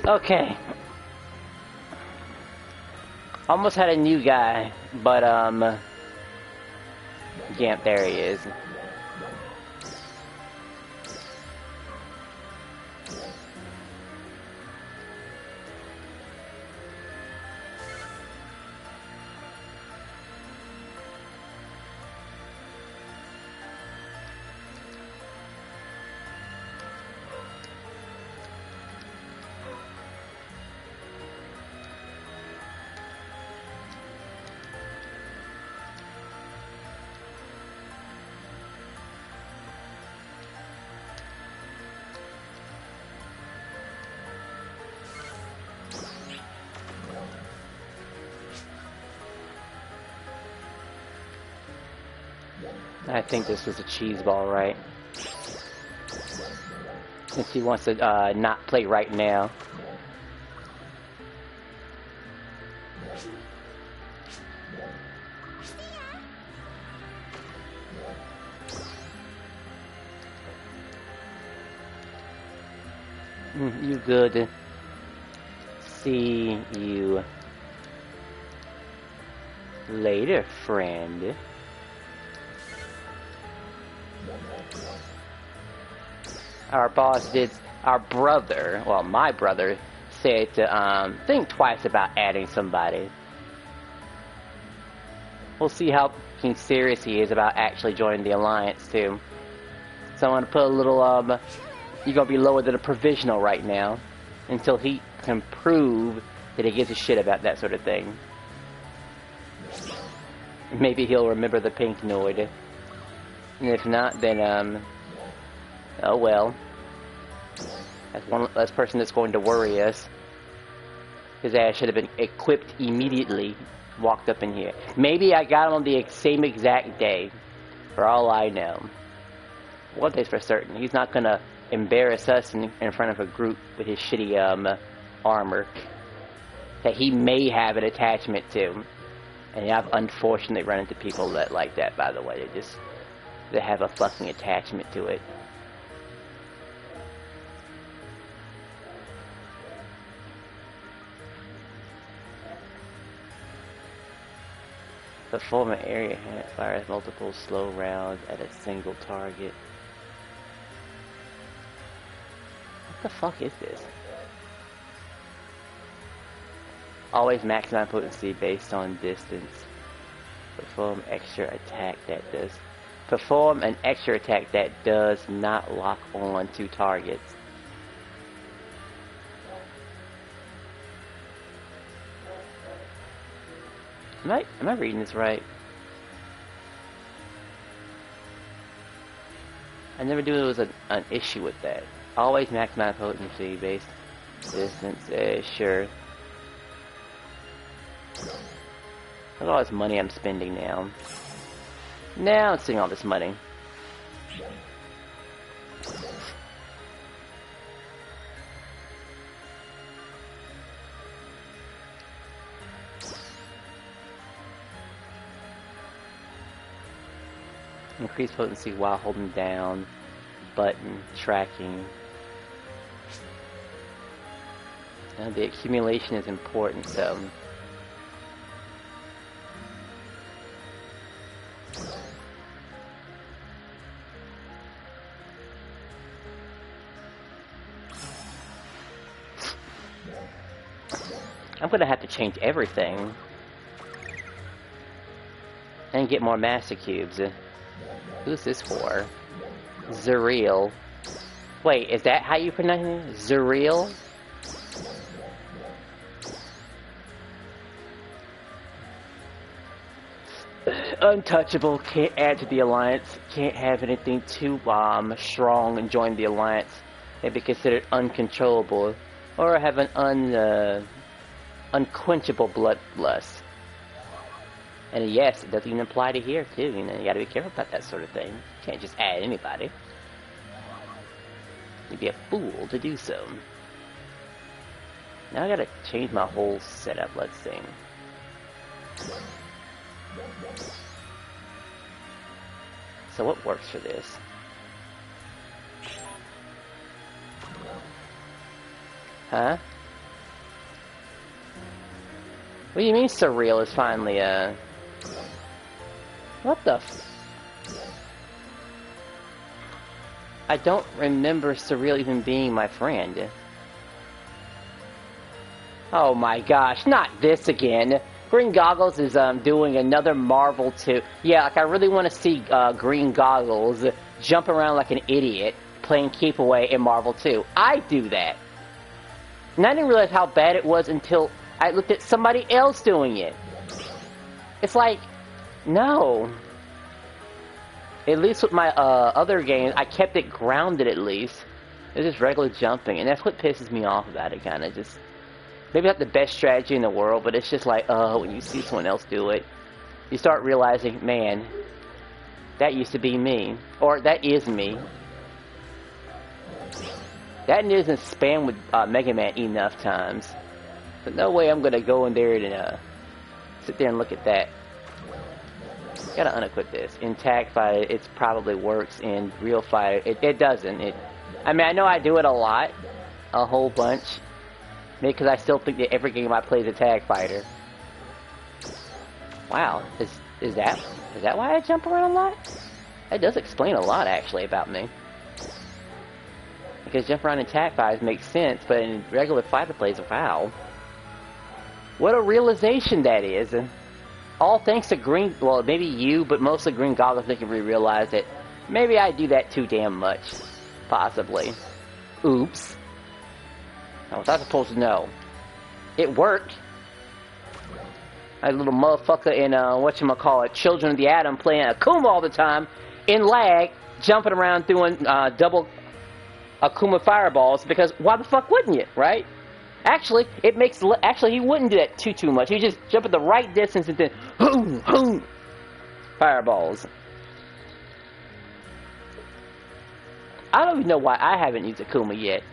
Okay. Almost had a new guy, but yeah, there he is. I think this was a cheese ball, right? Since he wants to not play right now. You good. See you later, friend. Our boss did, our brother, well, my brother, said to think twice about adding somebody. We'll see how serious he is about actually joining the alliance, too. So I'm going to put a little, you're going to be lower than a provisional right now, until he can prove that he gives a shit about that sort of thing. Maybe he'll remember the FightNoid. And if not, then, oh well. That's one less person that's going to worry us. His ass should have been equipped immediately. Walked up in here. Maybe I got him on the same exact day. For all I know. One thing's for certain. He's not gonna embarrass us in front of a group with his shitty, armor. That he may have an attachment to. And I've unfortunately run into people that like that, by the way. They have a fucking attachment to it. Perform an area hand fires multiple slow rounds at a single target. What the fuck is this? Always maximize potency based on distance. Perform extra attack that does. Perform an extra attack that does not lock on to targets. Am I reading this right? I never knew there was an issue with that. Always maximize potency based distance. Sure. Look at all this money I'm spending now. Now I'm seeing all this money. Increase potency while holding down button tracking. Now the accumulation is important, so I'm gonna have to change everything and get more master cubes. Who's this for? Zuriel. Wait, is that how you pronounce it? Zuriel? Untouchable, can't add to the alliance, can't have anything too strong and join the alliance. May be considered uncontrollable, or have an unquenchable bloodlust. And yes, it doesn't even apply to here too. You know, you gotta be careful about that sort of thing. You can't just add anybody. You'd be a fool to do so. Now I gotta change my whole setup, let's see. So what works for this? Huh? What do you mean surreal is finally, What the I don't remember Surreal even being my friend. Oh my gosh, not this again. Green Goggles is doing another Marvel 2. Yeah, like I really want to see Green Goggles jump around like an idiot playing Keep Away in Marvel 2. I do that. And I didn't realize how bad it was until I looked at somebody else doing it. It's like, no. At least with my other games, I kept it grounded at least. It's just regular jumping, and that's what pisses me off about it, kind of. Just maybe not the best strategy in the world, but it's just like, when you see someone else do it, you start realizing, man, that used to be me. Or that is me. That isn't spammed with Mega Man enough times. But no way I'm going to go in there and sit there and look at that. Gotta unequip this. In Tag Fighter, it probably works. In Real Fighter, it doesn't. I mean, I know I do it a lot. A whole bunch. Maybe because I still think that every game I play is a Tag Fighter. Wow. Is that why I jump around a lot? That does explain a lot, actually, about me. Because jump around in Tag Fighters makes sense, but in regular fighter plays, wow. What a realization that is. All thanks to Green, well, maybe you, but mostly Green Goggles making me realize that maybe I do that too damn much. Possibly. Oops. I was not supposed to know. It worked. I had a little motherfucker in, whatchamacallit, Children of the Atom playing Akuma all the time, in lag, jumping around doing double Akuma fireballs, because why the fuck wouldn't you, right? Actually, he wouldn't do that too much. He'd just jump at the right distance and then, boom, fireballs. I don't even know why I haven't used Akuma yet.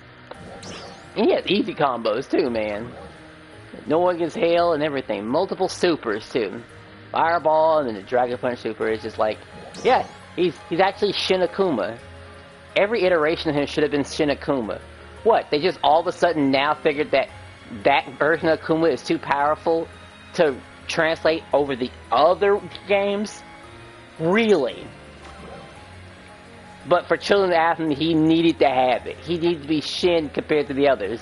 And he has easy combos too, man. No one gets hail and everything. Multiple supers too. Fireball and then the Dragon Punch super is just like, yeah, he's actually Shin Akuma. Every iteration of him should have been Shin Akuma. What, they just all of a sudden now figured that that version of Akuma is too powerful to translate over the other games? Really? But for Children of the Atom, he needed to have it. He needed to be Shin compared to the others.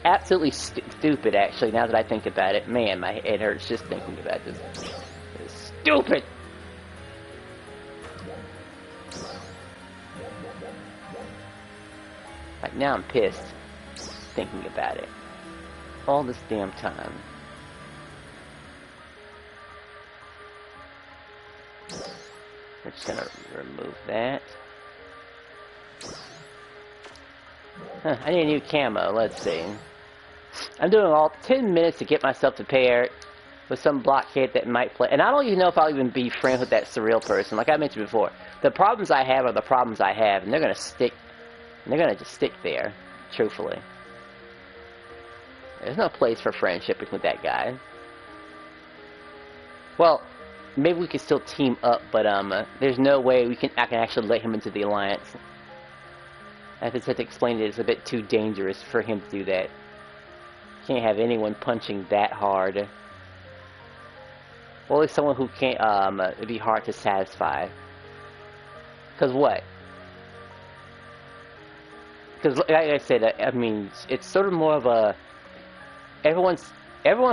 Absolutely stupid, actually, now that I think about it. Man, my head hurts just thinking about this. It's stupid! Like, now I'm pissed thinking about it. All this damn time. We're just gonna remove that. Huh, I need a new camo, let's see. I'm doing all 10 minutes to get myself to pair with some blockhead that might play. And I don't even know if I'll even be friends with that surreal person. Like I mentioned before, the problems I have are the problems I have, and they're gonna stick. And they're gonna just stick there, truthfully. There's no place for friendship with that guy. Well, maybe we could still team up, but there's no way I can actually let him into the alliance. I just have to explain it. It's a bit too dangerous for him to do that. Can't have anyone punching that hard. Well, at least someone who can't. It'd be hard to satisfy. Cause what? Because, like I said, I mean, it's sort of more of a everyone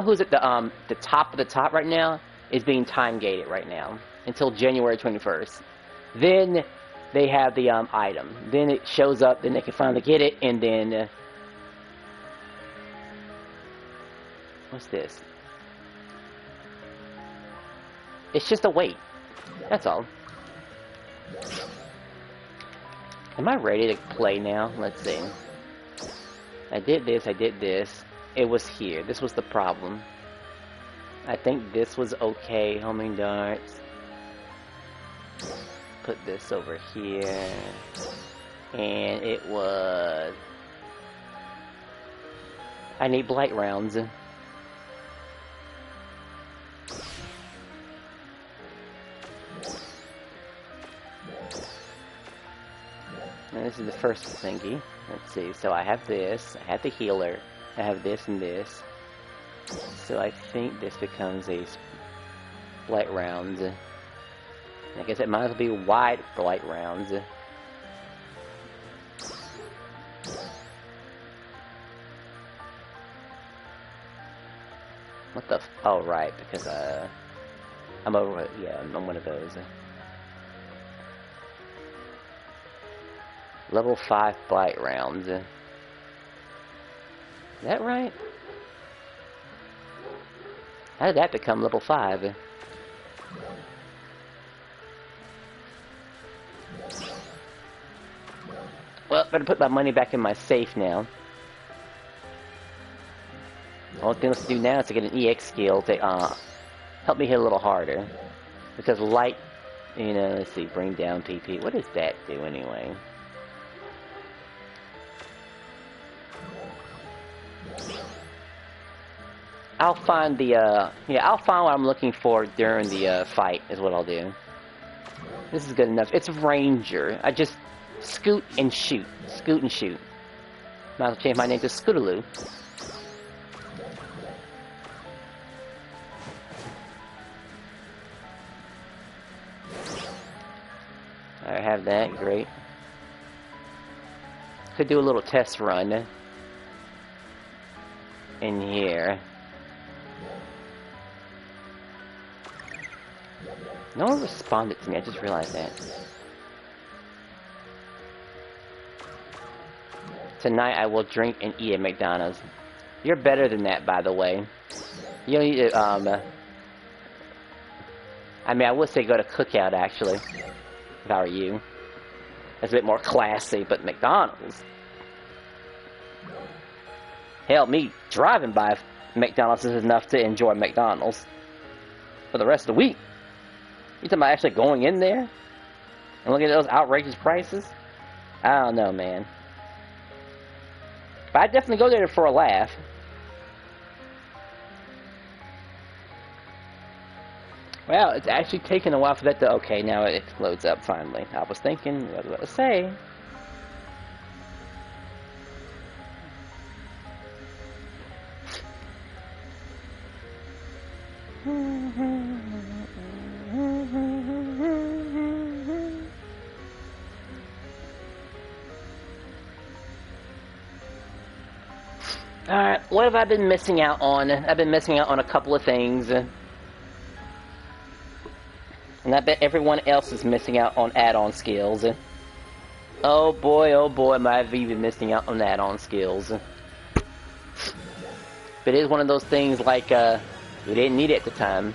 who's at the top of the top right now is being time gated right now until January 21st. Then they have the item. Then it shows up. Then they can finally get it. And then what's this? It's just a wait. That's all. Am I ready to play now? Let's see. I did this, It was here. This was the problem. I think this was okay. Homing darts. Put this over here. And it was... I need blight rounds. And this is the first thingy. Let's see. So I have this. I have the healer. I have this and this. So I think this becomes a light round. I guess it might as well be wide for light rounds. What the oh, right, because, I'm over, yeah, I'm one of those. Level 5 blight rounds. Is that right? How did that become level 5? Well, better put my money back in my safe now. The only thing left to do now is to get an EX skill to help me hit a little harder. Because light, you know, let's see, bring down PP. What does that do anyway? I'll find the, yeah, I'll find what I'm looking for during the fight, is what I'll do. This is good enough. It's Ranger. I just scoot and shoot. Scoot and shoot. Might as well change my name to Scootaloo. I have that, great. Could do a little test run in here. No one responded to me, I just realized that. Tonight I will drink and eat at McDonald's. You're better than that, by the way. You don't need to, I mean, I would say go to Cookout, actually. If I were you. That's a bit more classy, but McDonald's. Hell, me driving by McDonald's is enough to enjoy McDonald's. For the rest of the week. You talking about actually going in there? And looking at those outrageous prices? I don't know, man. But I'd definitely go there for a laugh. Well, it's actually taken a while for that to... Okay, now it loads up finally. I was thinking, what was I about to say? Alright, what have I been missing out on? I've been missing out on a couple of things. And I bet everyone else is missing out on add-on skills. Oh boy, am I even missing out on add-on skills. But it is one of those things like, we didn't need it at the time.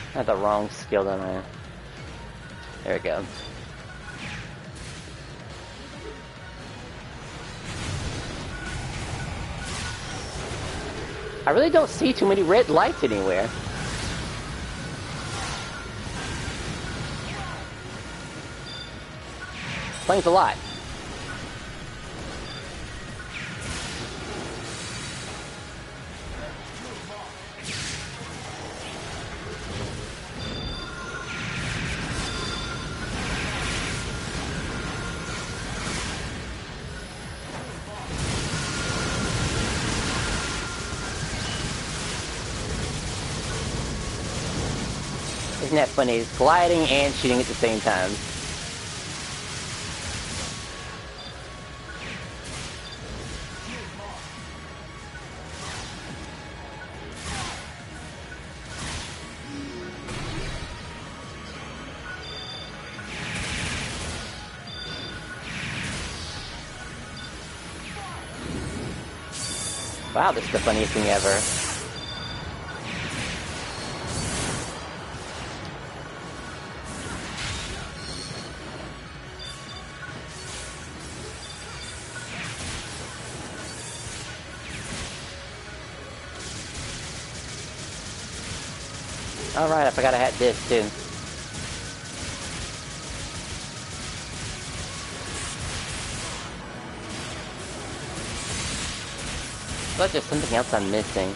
I had the wrong skill, don't I? There we go. I really don't see too many red lights anywhere. Explains a lot. Isn't that funny? It's gliding and shooting at the same time. Wow, this is the funniest thing ever. Alright, I forgot I had this too. But there's something else I'm missing.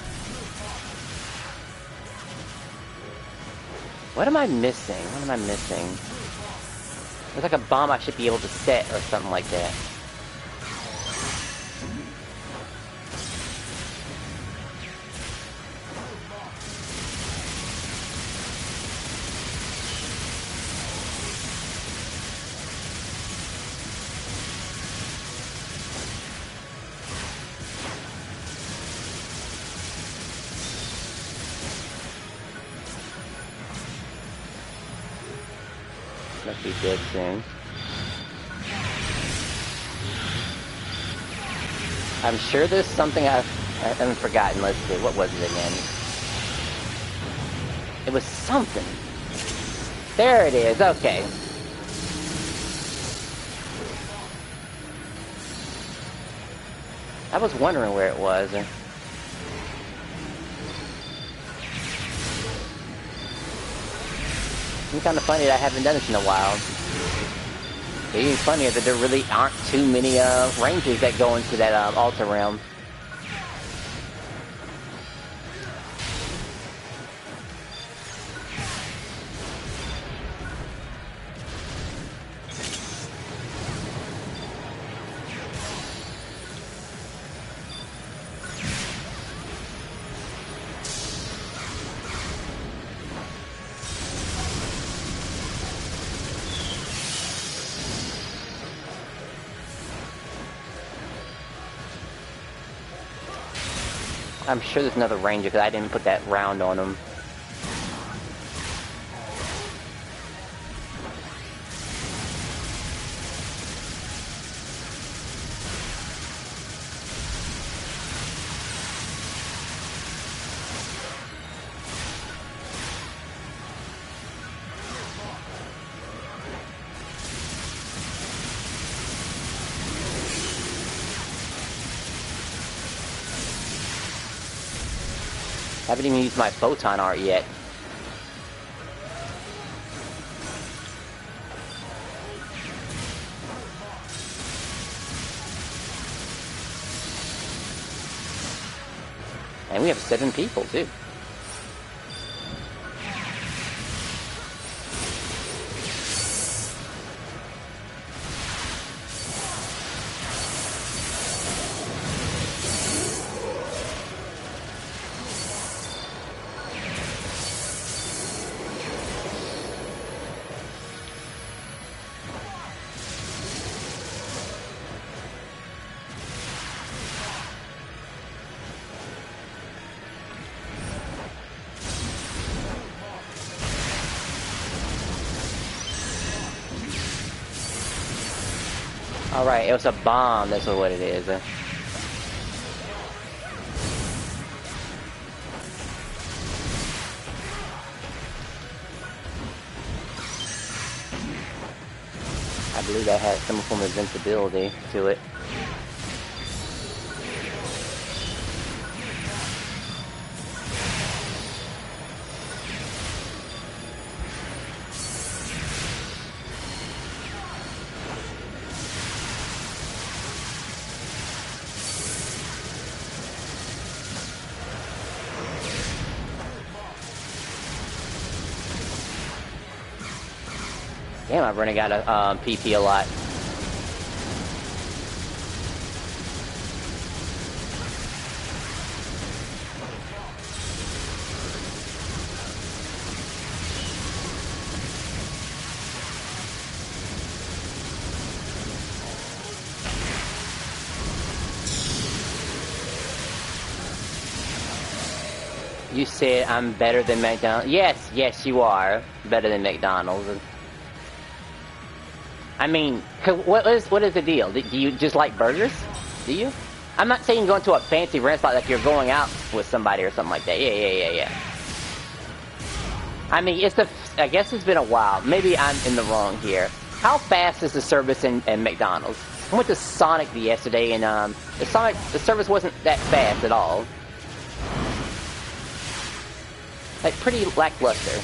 What am I missing? What am I missing? There's like a bomb I should be able to set or something like that. Must be dead soon. I'm sure there's something I haven't forgotten. Let's see, what was it again? It was something. There it is, okay. I was wondering where it was. It's kind of funny that I haven't done this in a while. It's even funnier that there really aren't too many ranges that go into that altar realm. I'm sure there's another ranger because I didn't put that round on him. I haven't even used my photon art yet. And we have 7 people too. Alright, it was a bomb, that's what it is. I believe that has some form of invincibility to it. Damn, I've running out of PP a lot. You said I'm better than McDonald's. Yes, yes, you are better than McDonald's. I mean, what is the deal? Do you just like burgers? Do you? I'm not saying going to a fancy restaurant like you're going out with somebody or something like that. Yeah. I mean, I guess it's been a while. Maybe I'm in the wrong here. How fast is the service in McDonald's? I went to Sonic yesterday, and the service wasn't that fast at all. Like, pretty lackluster.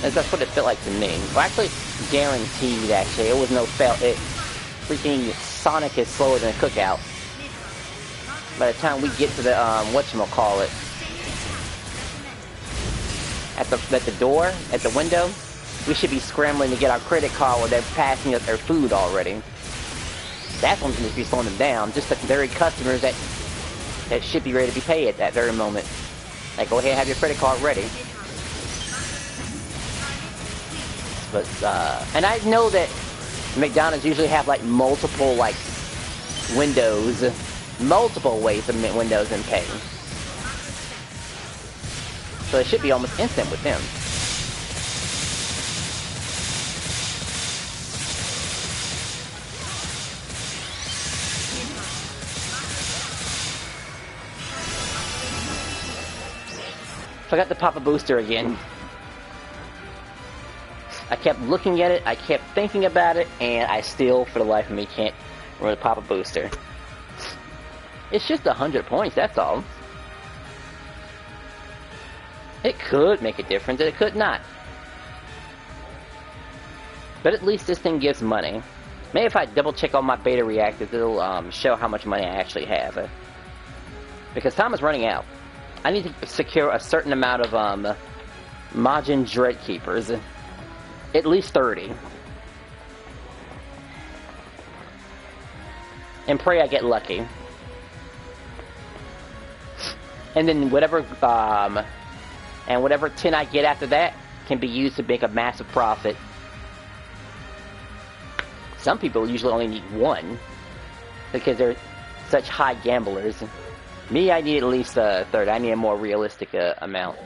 That's what it felt like to me. Well, actually, guaranteed, actually. It was no fail. Freaking Sonic is slower than a cookout. By the time we get to the, whatchamacallit, at the door, at the window, we should be scrambling to get our credit card while they're passing us their food already. That's when we should be slowing them down. Just the very customers that should be ready to be paid at that very moment. Like, go ahead and have your credit card ready. But, and I know that McDonald's usually have, like, multiple, like, windows. Multiple ways of windows and pay. So it should be almost instant with them. Forgot to pop a booster again. I kept looking at it, I kept thinking about it, and I still, for the life of me, can't really pop a booster. It's just 100 points, that's all. It could make a difference, and it could not. But at least this thing gives money. Maybe if I double check all my beta reactors, it'll show how much money I actually have. Because time is running out. I need to secure a certain amount of Majin Dreadkeepers. At least 30. And pray I get lucky. And then whatever 10 I get after that can be used to make a massive profit. Some people usually only need 1 because they're such high gamblers. Me, I need at least 30. I need a more realistic amount,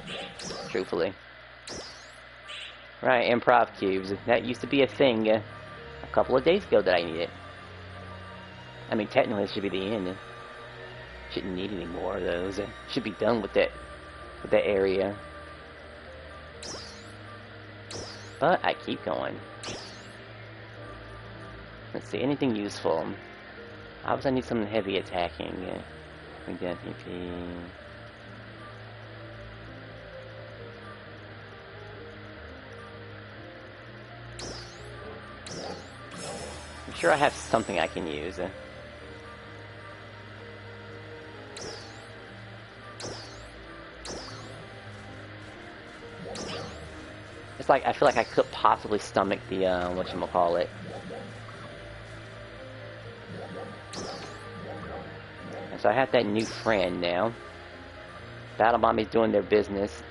truthfully. Right, improv cubes. That used to be a thing a couple of days ago that I needed. I mean, technically it should be the end. Shouldn't need any more of those. Should be done with that area. But I keep going. Let's see, anything useful. Obviously I need something heavy attacking. Identity. I'm sure I have something I can use. It's like, I feel like I could possibly stomach the, whatchamacallit. And so I have that new friend now. Battle Mommy's doing their business.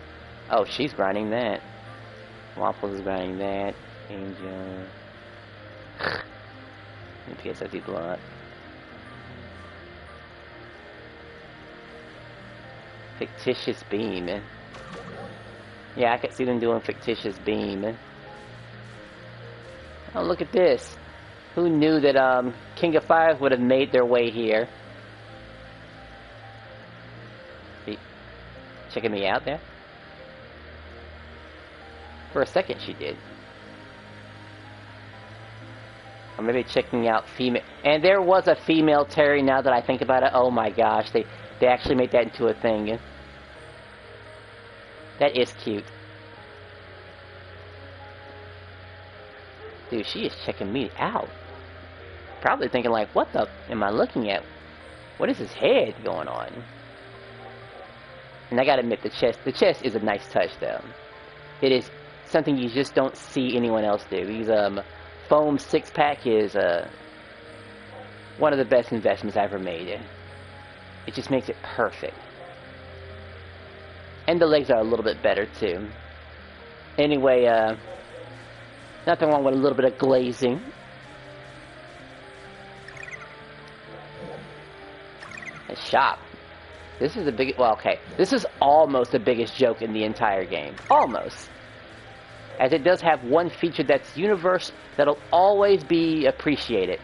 Oh, she's grinding that. Waffles is grinding that. Angel. PSSD block. Fictitious beam. Yeah, I could see them doing fictitious beam. Oh, look at this. Who knew that King of Fires would have made their way here? Checking me out there? For a second she did. Or maybe checking out female. And there was a female Terry, now that I think about it. Oh my gosh, they actually made that into a thing. That is cute. Dude, she is checking me out. Probably thinking like, what the am I looking at? What is his head going on? And I gotta admit, the chest is a nice touch though. It is something you just don't see anyone else do. These foam 6-pack is one of the best investments I ever made. It just makes it perfect. And the legs are a little bit better too. Anyway, nothing wrong with a little bit of glazing. A shop. This is the biggest, well, okay. This is almost the biggest joke in the entire game. Almost. As it does have one feature that's universal, that'll always be appreciated.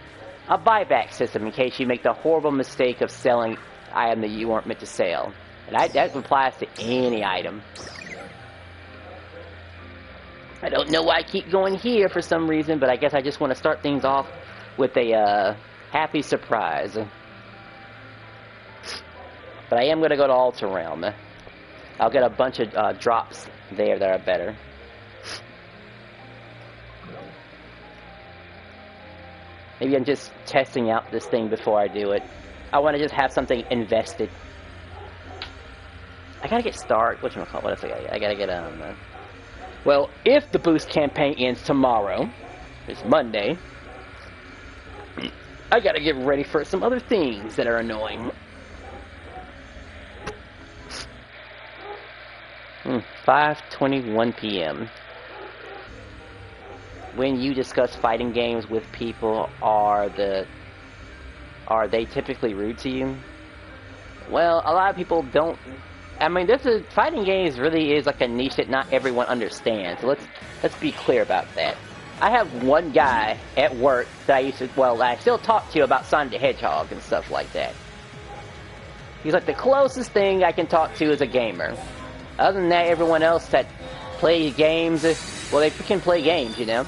A buyback system in case you make the horrible mistake of selling an item that you weren't meant to sell. And that applies to any item. I don't know why I keep going here for some reason, but I guess I just want to start things off with a happy surprise. But I am going to go to Alter Realm. I'll get a bunch of drops there that are better. Maybe I'm just testing out this thing before I do it. I want to just have something invested. I gotta get started. What else I gotta get? Well, if the boost campaign ends tomorrow, it's Monday, I gotta get ready for some other things that are annoying. 5:21 p.m. When you discuss fighting games with people, are they typically rude to you? Well, a lot of people don't. I mean, fighting games really is like a niche that not everyone understands. So let's be clear about that. I have one guy at work that I still talk to about Sonic the Hedgehog and stuff like that. He's like the closest thing I can talk to as a gamer. Other than that, everyone else that plays games, well, they freaking play games, you know?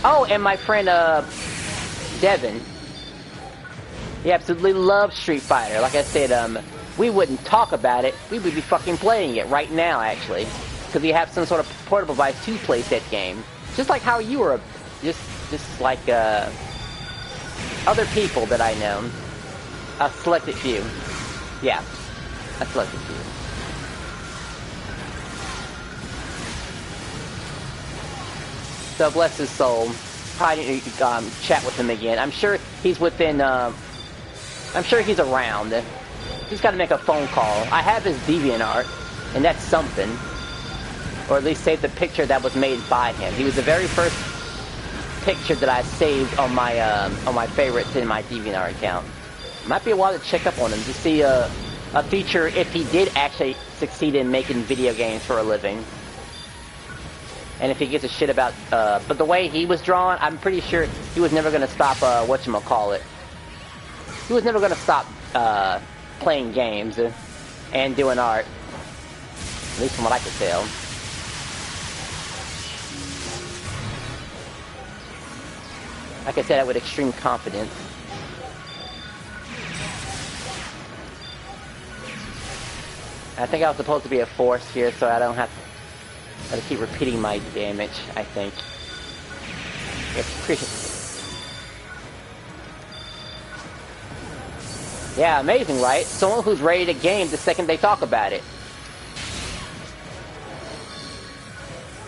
Oh, and my friend, Devin. He absolutely loves Street Fighter. Like I said, we wouldn't talk about it. We would be fucking playing it right now, actually. Because we have some sort of portable device to play that game. Just like how you were, just like, other people that I know. A selected few. Yeah. A selected few. So bless his soul. Probably need to chat with him again. I'm sure he's within. I'm sure he's around. Just got to make a phone call. I have his DeviantArt, and that's something. Or at least save the picture that was made by him. He was the very first picture that I saved on my favorites in my DeviantArt account. Might be a while to check up on him to see a feature if he did actually succeed in making video games for a living. And if he gives a shit about, but the way he was drawn, I'm pretty sure he was never gonna stop, whatchamacallit. He was never gonna stop, playing games and doing art. At least from what I could tell. Like I said, that with extreme confidence. I think I was supposed to be a force here, so I don't have to keep repeating my damage, I think. Yeah, amazing, right? Someone who's ready to game the second they talk about it.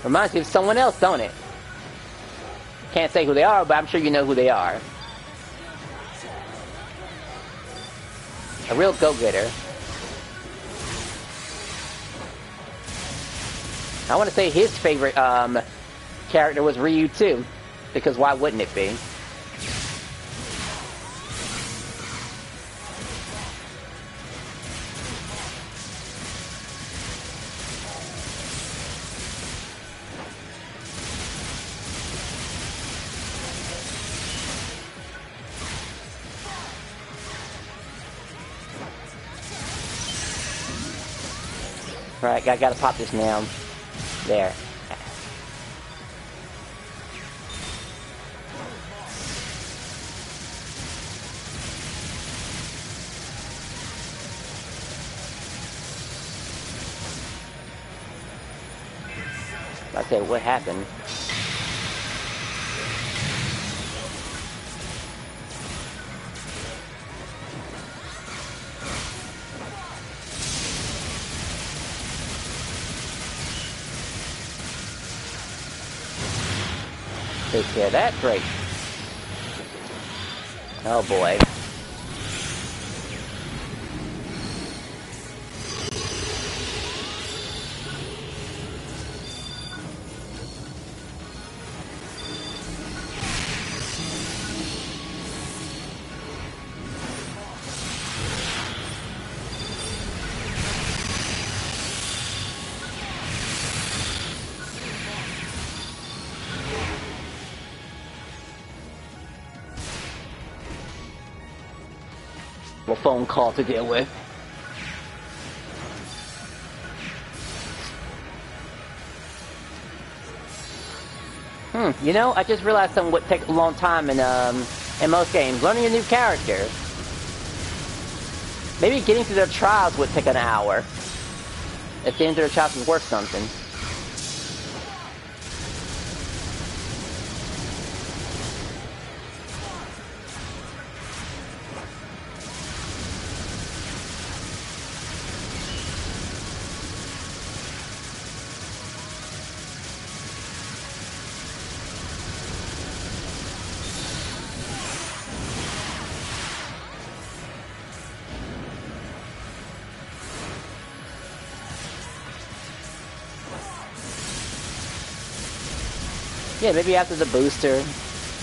Reminds me of someone else, don't it? Can't say who they are, but I'm sure you know who they are. A real go-getter. I want to say his favorite character was Ryu too, because why wouldn't it be? Right, I gotta pop this now. There. I said, what happened? Take care of that. Great. Oh boy. A phone call to deal with. You know, I just realized something would take a long time in most games. Learning a new character. Maybe getting through their trials would take an hour. If getting through their trials is worth something. Yeah, maybe after the booster.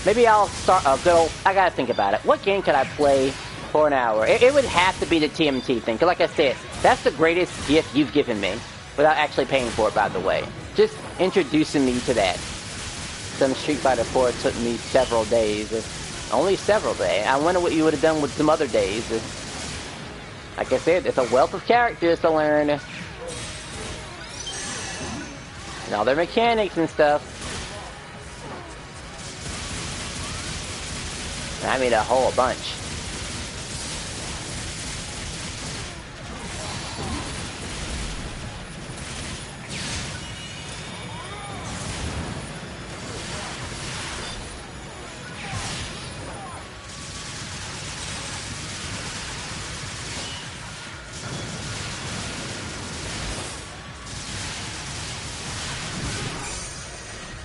Maybe I'll start, I gotta think about it. What game could I play for an hour? It would have to be the TMT thing, because like I said, that's the greatest gift you've given me, without actually paying for it, by the way. Just introducing me to that. Some Street Fighter 4 took me several days. Only several days. I wonder what you would have done with some other days. Like I said, it's a wealth of characters to learn. And all their mechanics and stuff. I mean a whole bunch.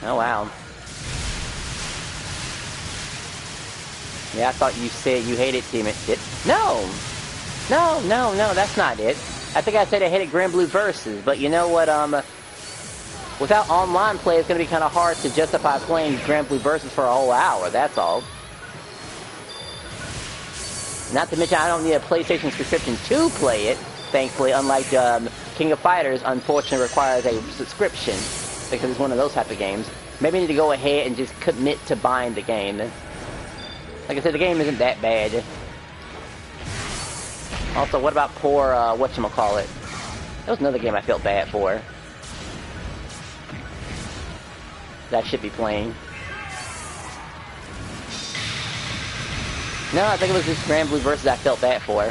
Oh wow. Yeah, I thought you said you hated Team It. No, that's not it. I think I said I hated Grand Blue Versus, but you know what? Without online play, it's going to be kind of hard to justify playing Grand Blue Versus for a whole hour. That's all. Not to mention, I don't need a PlayStation subscription to play it. Thankfully, unlike King of Fighters, unfortunately requires a subscription because it's one of those type of games. Maybe I need to go ahead and just commit to buying the game. Like I said, the game isn't that bad. Also, what about poor, whatchamacallit? That was another game I felt bad for. That I should be playing. No, I think it was just Grand Blue Versus I felt bad for.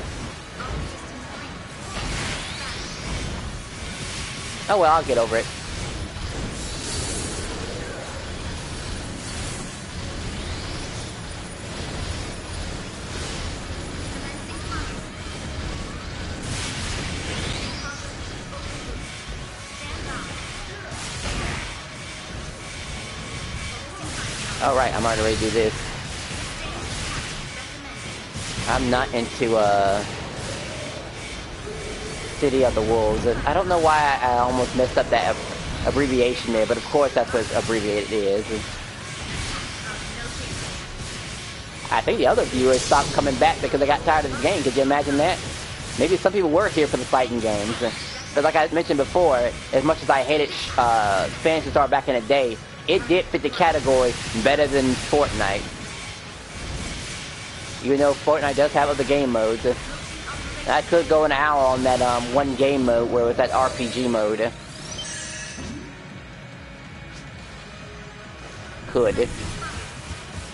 Oh well, I'll get over it. Alright, I'm already ready to do this. I'm not into, City of the Wolves. I don't know why I almost messed up that abbreviation there, but of course that's what abbreviated is. I think the other viewers stopped coming back because they got tired of the game. Could you imagine that? Maybe some people were here for the fighting games. But like I mentioned before, as much as I hated Phantasy Star back in the day, it did fit the category better than Fortnite. Even though Fortnite does have other game modes. I could go an hour on that one game mode where it was that RPG mode. Could.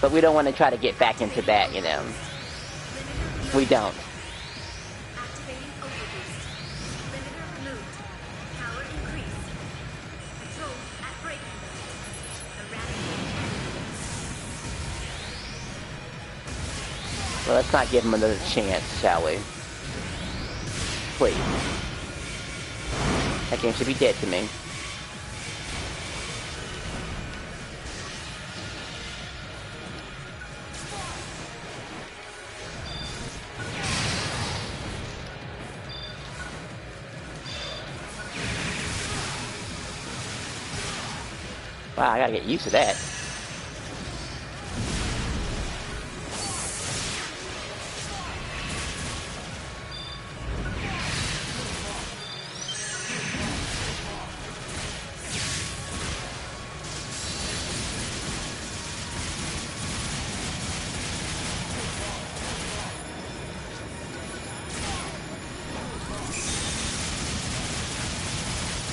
But we don't want to try to get back into that, you know. We don't. Well, let's not give him another chance, shall we? Please. That game should be dead to me. Wow, I gotta get used to that.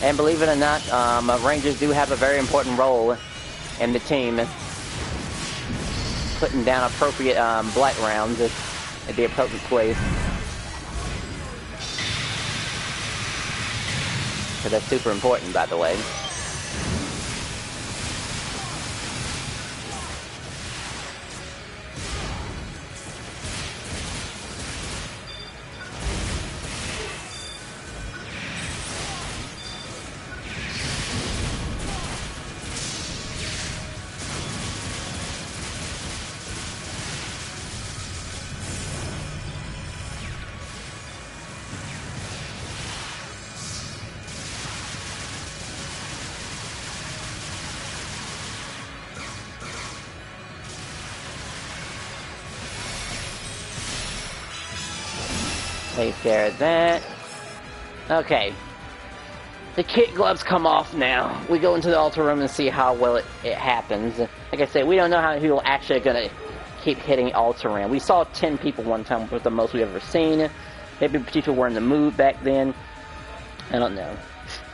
And believe it or not, Rangers do have a very important role in the team. Putting down appropriate blight rounds at the appropriate place. So that's super important, by the way. Take care of that. Okay. The kit gloves come off now. We go into the altar room and see how well it happens. Like I said, we don't know how people actually are going to keep hitting altar ram. We saw 10 people one time, was the most we've ever seen. Maybe people were in the mood back then. I don't know.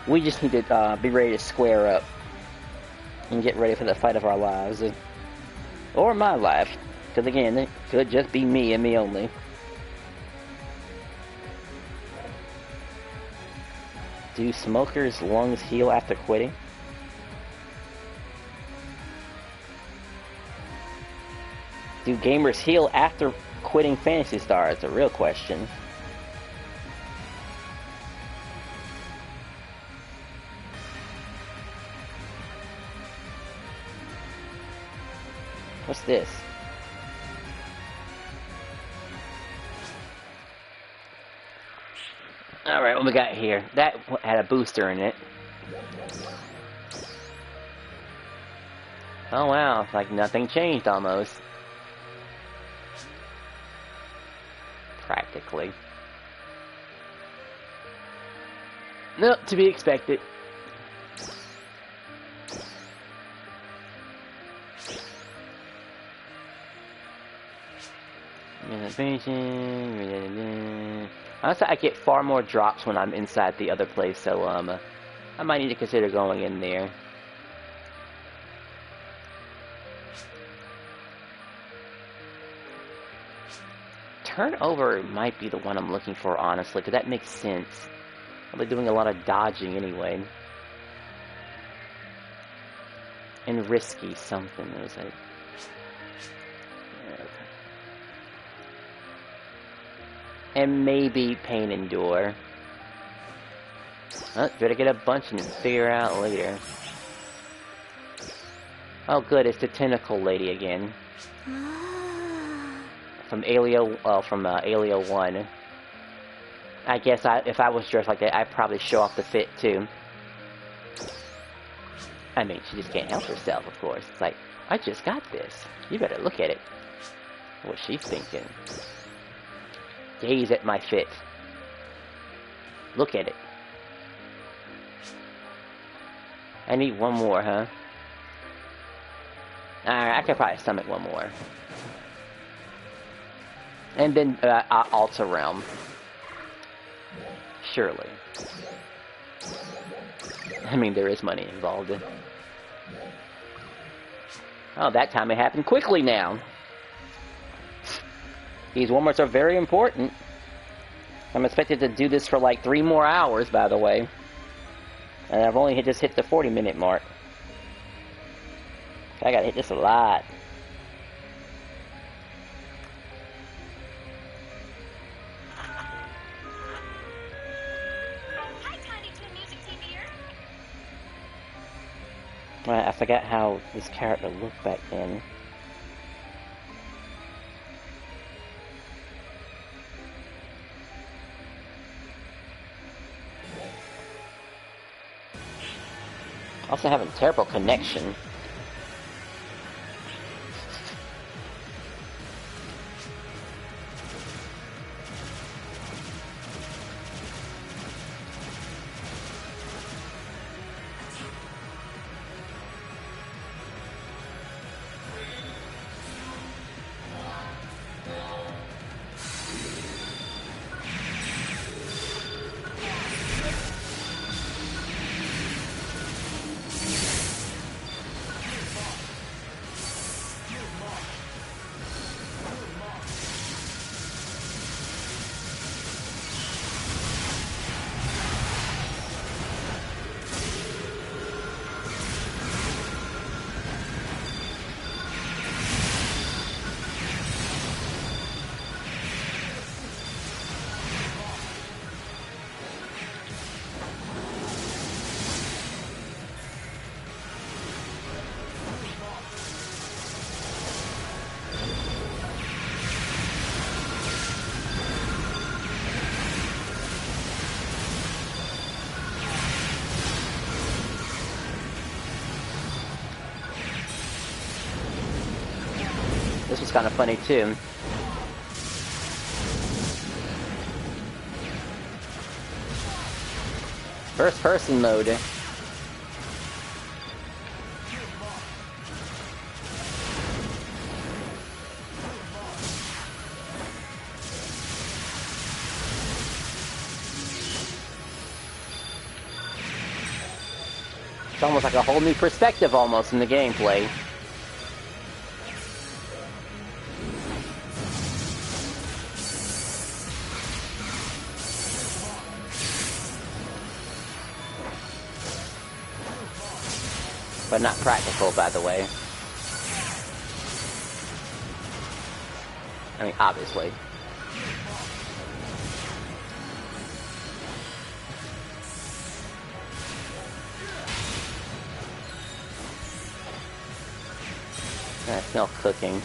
We just need to be ready to square up and get ready for the fight of our lives. Or my life. Because again, it could just be me and me only. Do smokers' lungs heal after quitting? Do gamers heal after quitting Phantasy Star? It's a real question. What's this? Alright, what we got here? That had a booster in it. Oh wow, it's like nothing changed almost. Practically. Nope, to be expected. Honestly, I get far more drops when I'm inside the other place, so I might need to consider going in there. Turnover might be the one I'm looking for, honestly, because that makes sense. I'll be doing a lot of dodging anyway. And risky something. It was like... And maybe Pain Endure. Oh, better get a bunch and figure out later. Oh good, it's the Tentacle Lady again. From Alio 1. I guess if I was dressed like that, I'd probably show off the fit too. I mean, she just can't help herself, of course. It's like, I just got this. You better look at it. What she's thinking. Gaze at my fit. Look at it. I need one more, huh? Alright, I could probably stomach one more. And then Alta Realm. Surely. I mean, there is money involved. Oh, that time it happened quickly now. These warm-ups are very important. I'm expected to do this for like 3 more hours, by the way. And I've only just hit the 40-minute mark. I gotta hit this a lot. Hi, Tiny Toon Music TV here. Right, I forgot how this character looked back then. Also having terrible connection. This was kind of funny too. First person mode. It's almost like a whole new perspective almost in the gameplay. But not practical, by the way. I mean, obviously. I smell cooking.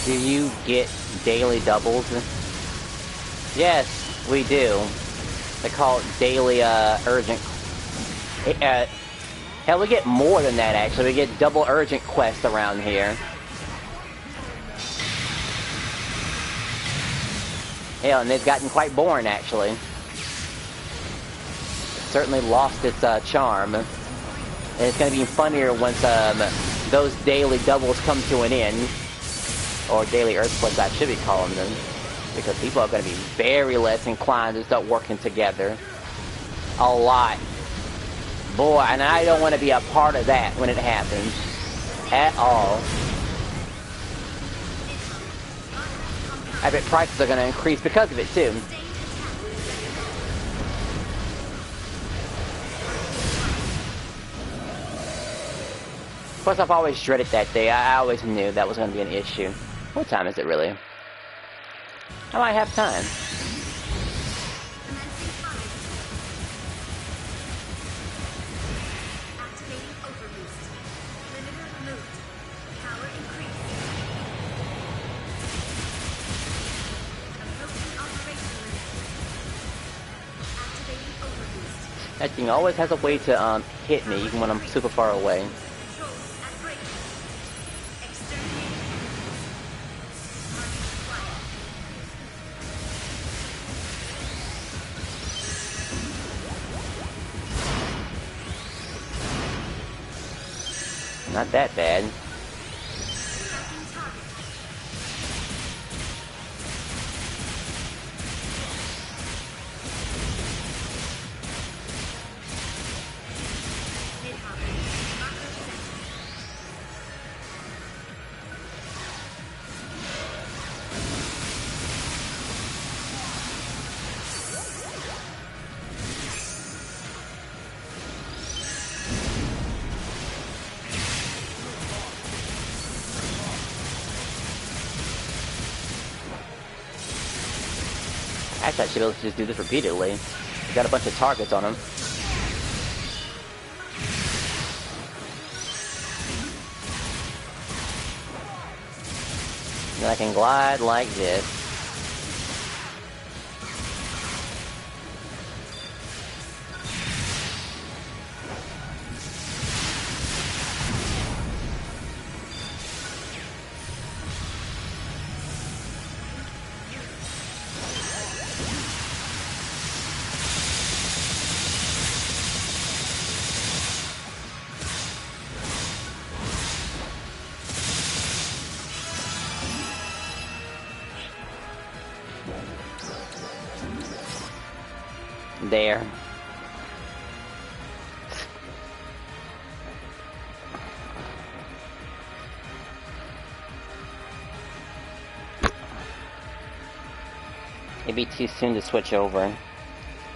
Do you get daily doubles? Yes, we do. They call it daily, urgent. Hell, we get more than that, actually. We get double urgent quests around here. Hell, and they've gotten quite boring, actually. It certainly lost its charm. And it's going to be funnier once those daily doubles come to an end. Or daily earthquakes, I should be calling them. Because people are going to be very less inclined to start working together. A lot. Boy, and I don't want to be a part of that when it happens. At all. I bet prices are going to increase because of it, too. Of course, I've always dreaded that day. I always knew that was going to be an issue. What time is it, really? I might have time. That thing always has a way to hit me even when I'm super far away. Not that bad. Actually, I should be able to just do this repeatedly. We've got a bunch of targets on him. And then I can glide like this. There. It'd be too soon to switch over.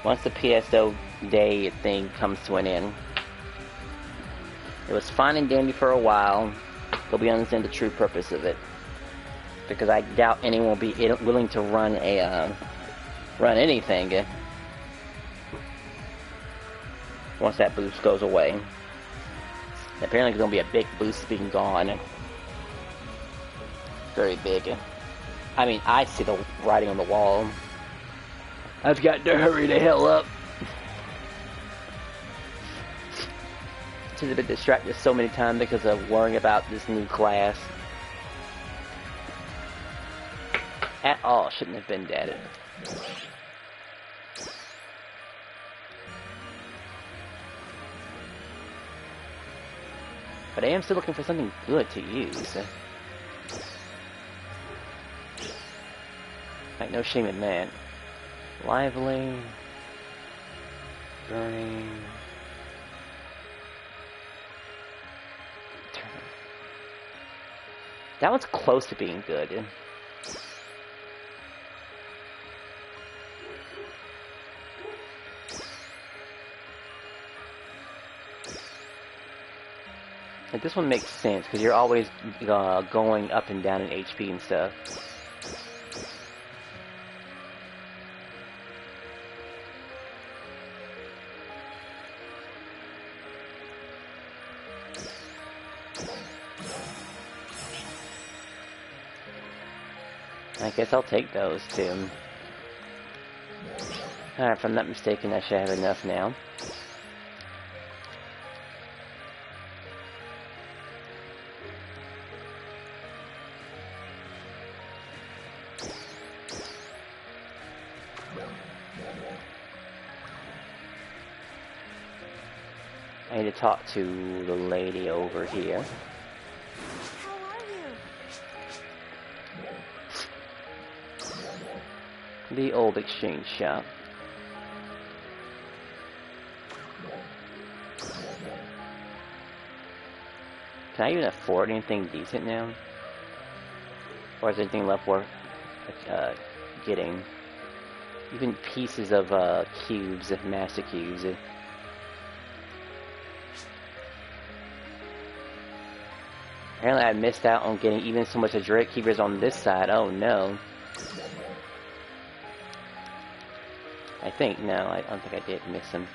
Once the Pso2ng day thing comes to an end. It was fine and dandy for a while, but we understand the true purpose of it. Because I doubt anyone will be willing to run anything once that boost goes away. Apparently there's going to be a big boost being gone. Very big. I mean, I see the writing on the wall. I've got to hurry the hell up. I've been distracted so many times because of worrying about this new class. At all, shouldn't have been dead. But I am still looking for something good to use. Like, no shame in that. Lively. Burning. That one's close to being good. Like, this one makes sense, because you're always going up and down in HP and stuff. I guess I'll take those, too. Alright, if I'm not mistaken, I should have enough now. I need to talk to the lady over here. How are you? The old exchange shop. Can I even afford anything decent now? Or is there anything left worth getting? Even pieces of cubes, master cubes. Apparently I missed out on getting even so much of Drake Keepers on this side. Oh no. I think, no, I don't think I did miss them.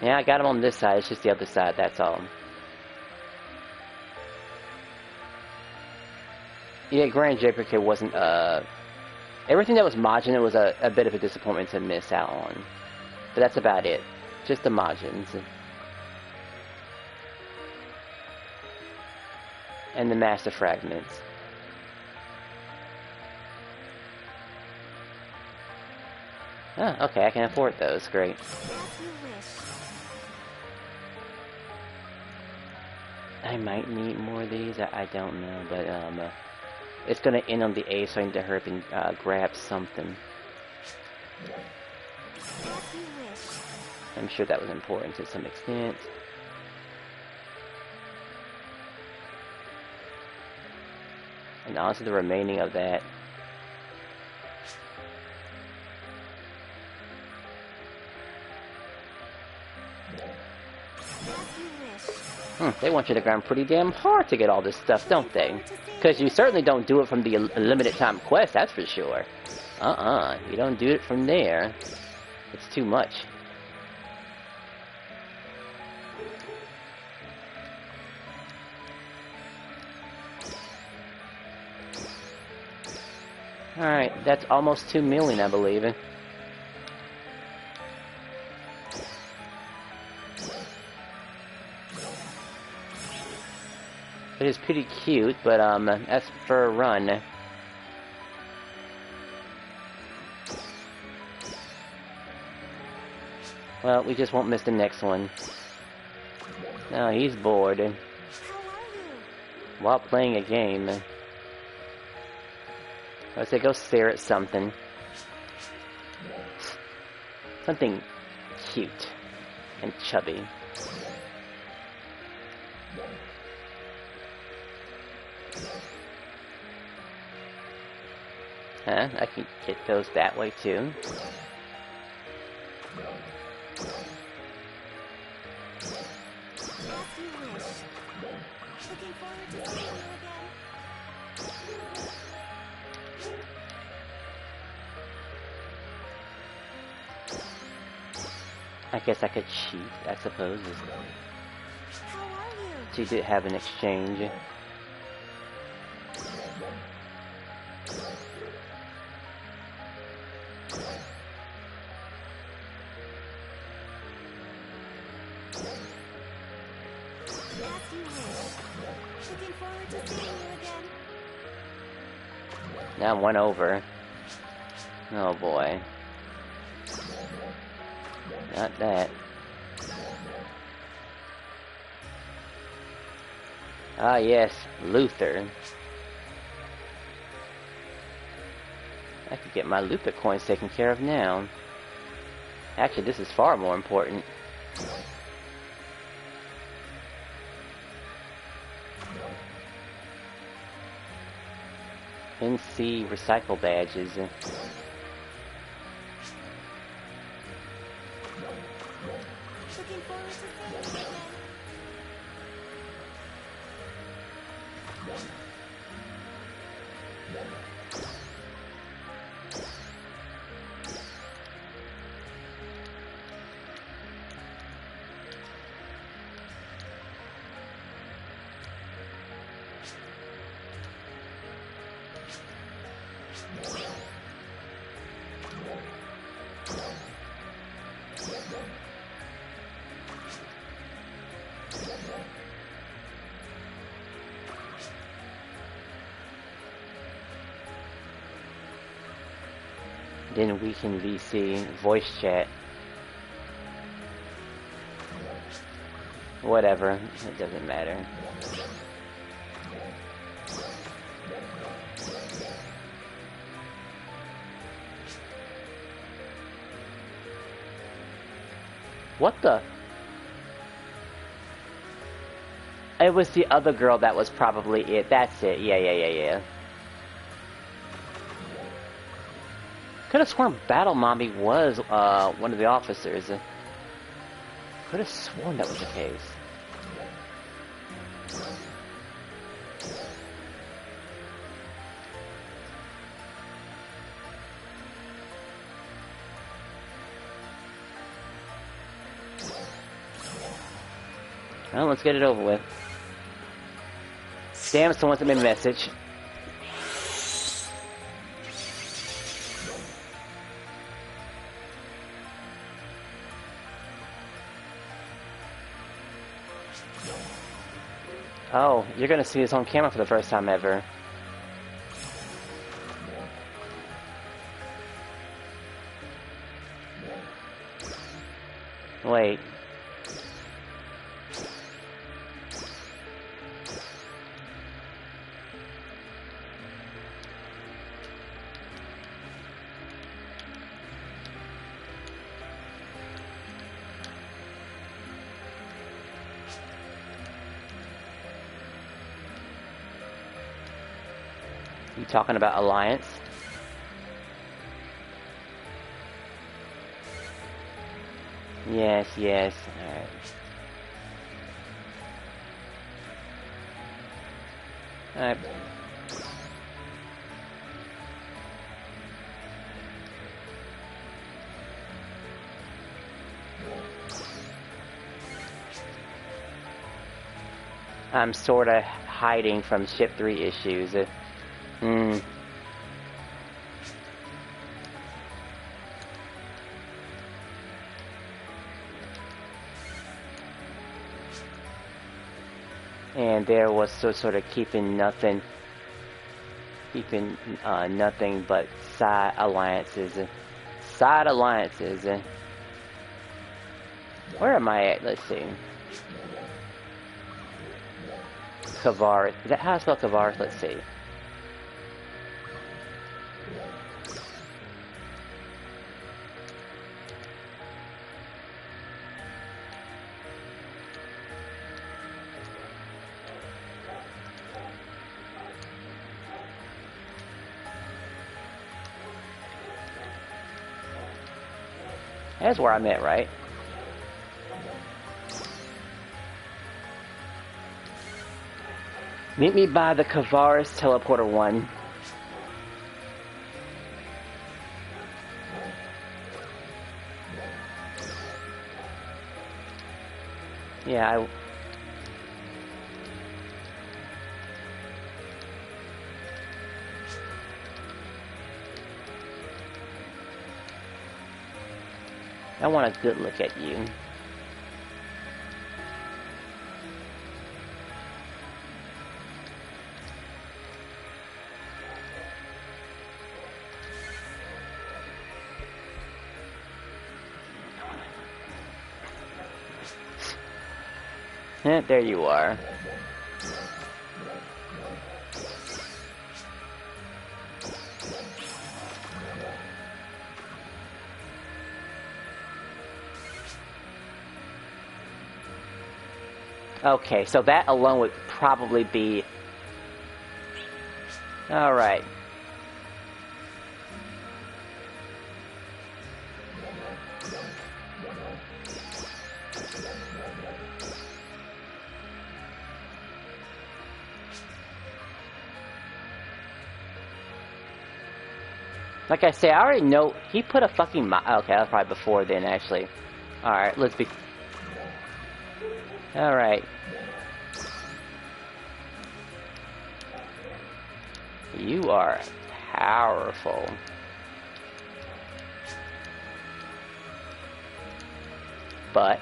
Yeah, I got them on this side, it's just the other side, that's all. Yeah, Grand Duplicate wasn't, everything that was Majin, it was a bit of a disappointment to miss out on. But that's about it. Just the Majins. And the Master Fragments. Oh, okay, I can afford those, great. I might need more of these, I don't know, but it's gonna end on the A, so I need to hurry up and grab something. I'm sure that was important to some extent. And honestly, the remaining of that. They want you to grind pretty damn hard to get all this stuff, don't they? Because you certainly don't do it from the limited time quest, that's for sure. You don't do it from there. It's too much. Alright, that's almost 2 million, I believe. It is pretty cute, but that's for a run. Well, we just won't miss the next one. No, he's bored. How are you? While playing a game. I say go stare at something. Something cute and chubby. Huh? I can get those that way too. Looking forward to seeing you again. I guess I could cheat, I suppose. How are you? So you did have an exchange. As you wish. Looking forward to seeing you again. Now I'm 1 over. Oh boy. Not that. Ah yes, Luther. I could get my Luther coins taken care of now. Actually, this is far more important. NC recycle badges. Looking forward to seeing you again. Then we can VC voice chat. Whatever, it doesn't matter. What the? It was the other girl that was probably it. That's it. Yeah. Could have sworn Battle Mommy was one of the officers. Could have sworn that was the case. Well, let's get it over with. Damn, someone sent me a message. Oh, you're gonna see this on camera for the first time ever. Wait. You talking about Alliance? Yes. Alright. Alright. I'm sorta hiding from Ship 3 issues. And there was sort of keeping nothing but side alliances. Where am I at? Let's see. Kavaris. Is that how I spell Kavaris? Let's see. That's where I'm at, right? Meet me by the Kavaris Teleporter 1. Yeah, I want a good look at you. There you are. Okay, so that alone would probably be... Alright. Like I say, I already know he put a fucking okay, that was probably before then, actually. Alright, let's be... Alright. You are powerful. But...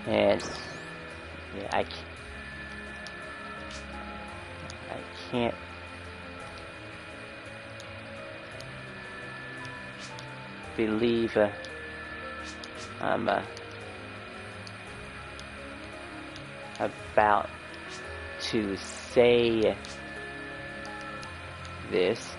And... Yeah, I can't... believe I'm about to say this.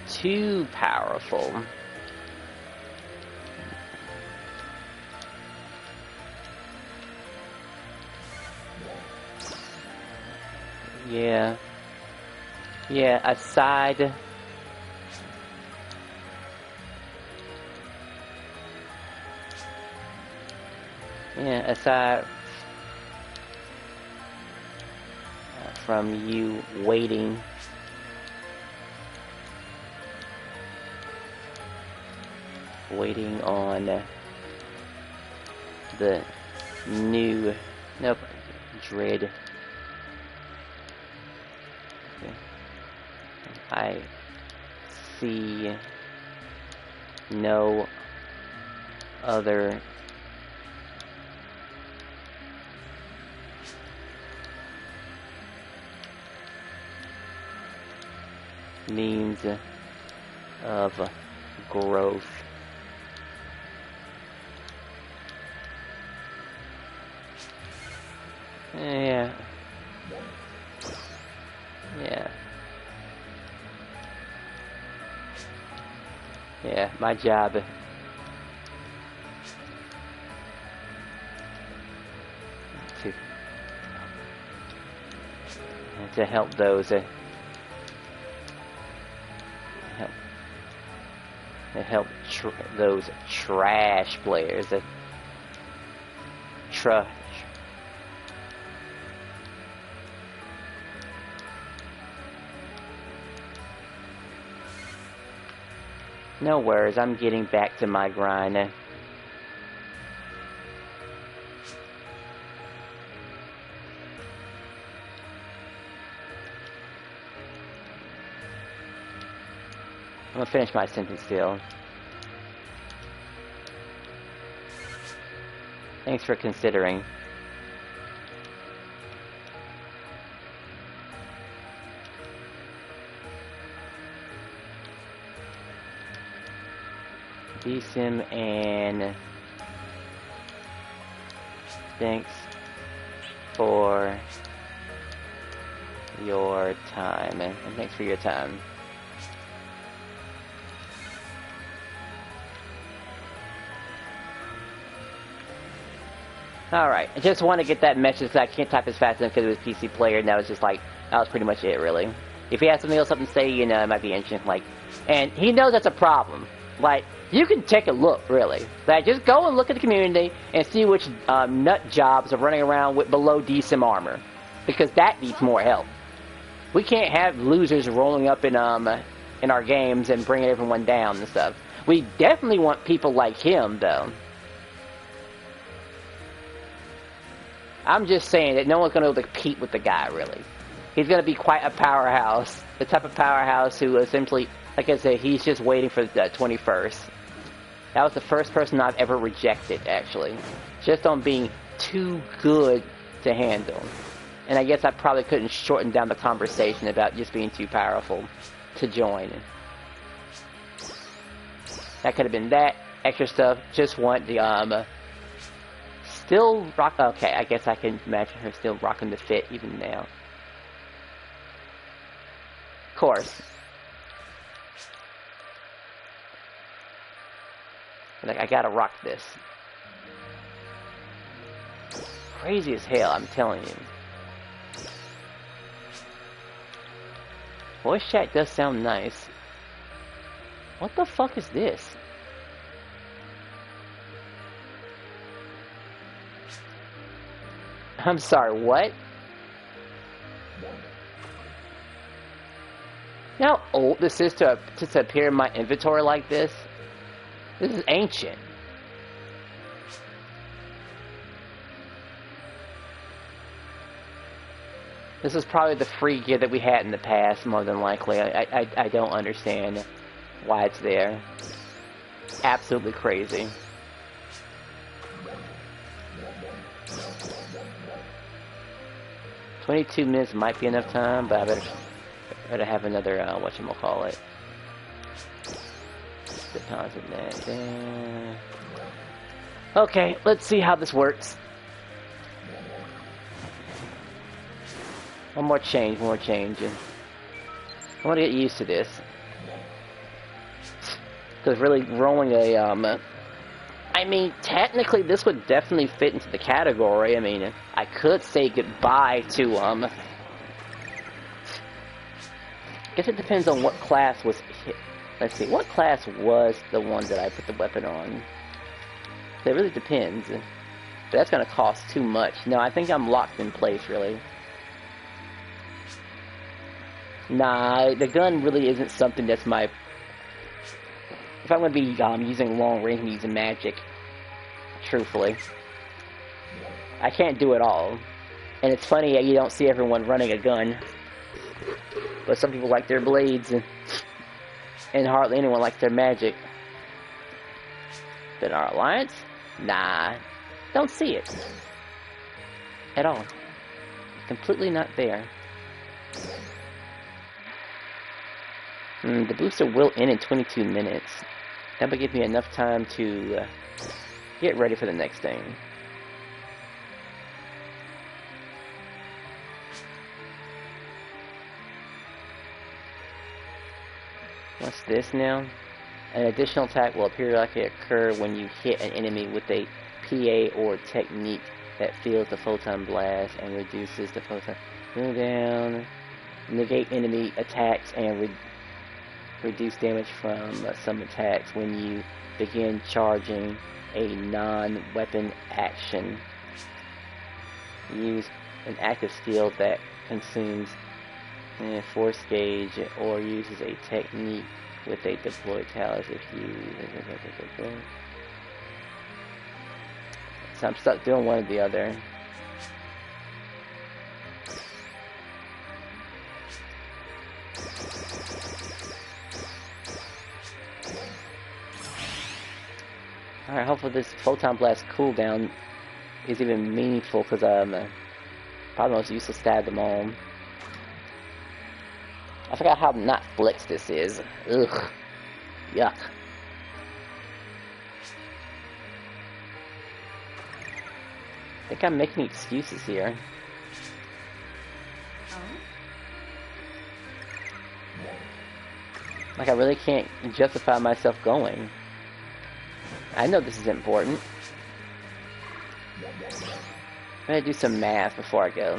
Too powerful. Yeah. Yeah, aside. Yeah, aside from you waiting on the new, nope, Dread. Okay. I see no other means of growth. Yeah. Yeah. Yeah, my job to help those help those trash players trash. No worries, I'm getting back to my grind. I'm gonna finish my sentence still. Thanks for considering. Sim, and thanks for your time, and thanks for your time. Alright, I just want to get that message because I can't type as fast enough because it was PC player, and that was just like, that was pretty much it, really. If he has something else to say, you know, it might be interesting, like, and he knows that's a problem. Like, you can take a look, really. Like, just go and look at the community and see which nut jobs are running around with below decent armor. Because that needs more help. We can't have losers rolling up in our games and bringing everyone down and stuff. We definitely want people like him, though. I'm just saying that no one's going to be able to compete with the guy, really. He's going to be quite a powerhouse. The type of powerhouse who essentially, like I said, he's just waiting for the 21st. That was the first person I've ever rejected, actually. Just on being too good to handle. And I guess I probably couldn't shorten down the conversation about just being too powerful to join. That could have been that. Extra stuff. Just want the, still rock. Okay, I guess I can imagine her still rocking the fit even now. Of course. Like, I gotta rock this. Crazy as hell, I'm telling you. Voice chat does sound nice. What the fuck is this? I'm sorry, what? You know how old this is to appear in my inventory like this? This is ancient. This is probably the free gear that we had in the past, more than likely. I don't understand why it's there. Absolutely crazy. 22 minutes might be enough time, but I better have another, whatchamacallit. Deposit that there. Okay, let's see how this works. One more change. I want to get used to this. Because really rolling a, I mean, technically this would definitely fit into the category. I mean, I could say goodbye to, I guess it depends on what class was hit. Let's see, what class was the one that I put the weapon on? It really depends. But that's going to cost too much. No, I think I'm locked in place, really. Nah, the gun really isn't something that's my... If I'm going to be using long range and using magic, truthfully, I can't do it all. And it's funny that you don't see everyone running a gun. But some people like their blades, and hardly anyone likes their magic. But our alliance? Nah, don't see it. At all. Completely not there. The booster will end in 22 minutes. That would give me enough time to get ready for the next thing. What's this now? An additional attack will periodically occur when you hit an enemy with a PA or technique that feels the photon blast and reduces the photon. Go down. Negate enemy attacks and reduce damage from some attacks when you begin charging a non-weapon action. Use an active skill that consumes force gauge or uses a technique with a deployed talus if you... So I'm stuck doing one or the other. Alright, hopefully this photon blast cooldown is even meaningful, because probably the most useless stab of them all. I forgot how not flex this is. Ugh. Yuck. I think I'm making excuses here. Like, I really can't justify myself going. I know this is important. I'm gonna do some math before I go.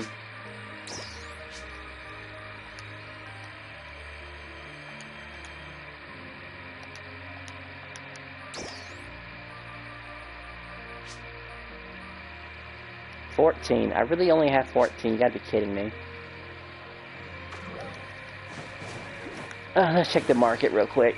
$14. I really only have 14. You gotta be kidding me. Let's check the market real quick.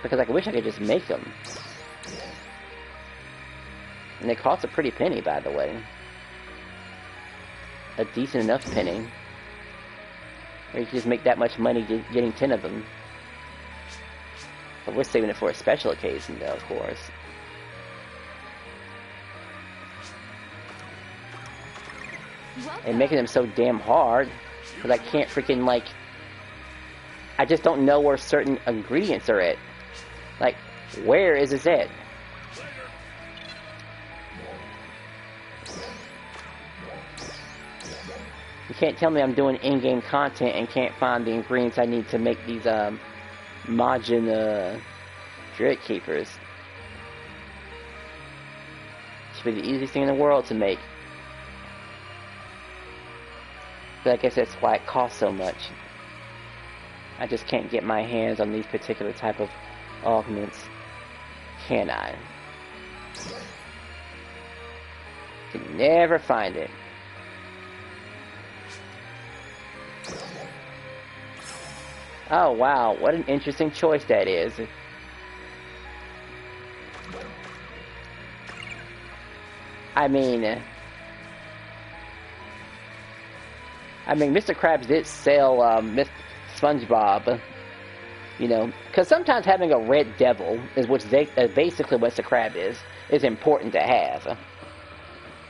Because I wish I could just make them. And they cost a pretty penny, by the way. A decent enough penny. Or you can just make that much money getting 10 of them. But we're saving it for a special occasion, though, of course. And making them so damn hard, because I can't freaking, like... I just don't know where certain ingredients are at. Like, where is this at? You can't tell me I'm doing in-game content and can't find the ingredients I need to make these, Majin, Dread Keepers. Should be the easiest thing in the world to make. But I guess that's why it costs so much. I just can't get my hands on these particular type of augments. Can I? Can never find it. Oh wow, what an interesting choice that is. I mean, Mr. Krabs did sell Mr. SpongeBob You know, because sometimes having a red devil is basically what the crab is important to have.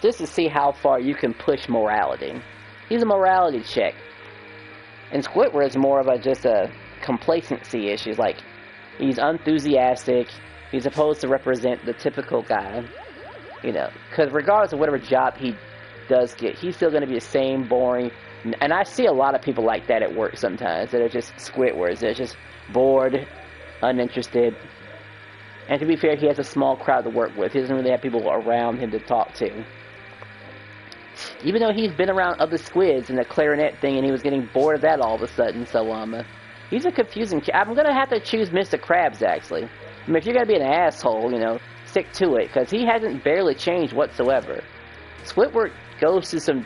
Just to see how far you can push morality. He's a morality check. And Squidward is more of just a complacency issue. Like, he's enthusiastic. He's supposed to represent the typical guy. You know, because regardless of whatever job he does get, he's still going to be the same boring. And I see a lot of people like that at work sometimes. That are just Squidwards. They're just bored, uninterested. And to be fair, he has a small crowd to work with. He doesn't really have people around him to talk to. Even though he's been around other squids and the clarinet thing, and he was getting bored of that all of a sudden. So, he's a confusing kid. I'm going to have to choose Mr. Krabs, actually. I mean, if you're going to be an asshole, you know, stick to it. Because he hasn't barely changed whatsoever. Squidward goes through some...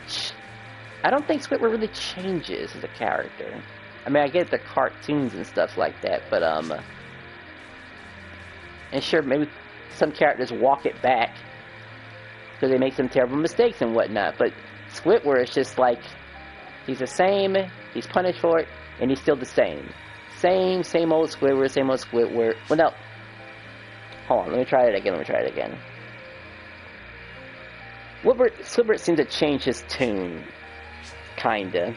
I don't think Squidward really changes as a character. I mean, I get the cartoons and stuff like that, but, and sure, maybe some characters walk it back because they make some terrible mistakes and whatnot, but Squidward is just like, he's the same, he's punished for it, and he's still the same. Same old Squidward, same old Squidward. Well, no. Hold on, let me try it again. Squidward seems to change his tune. Kinda.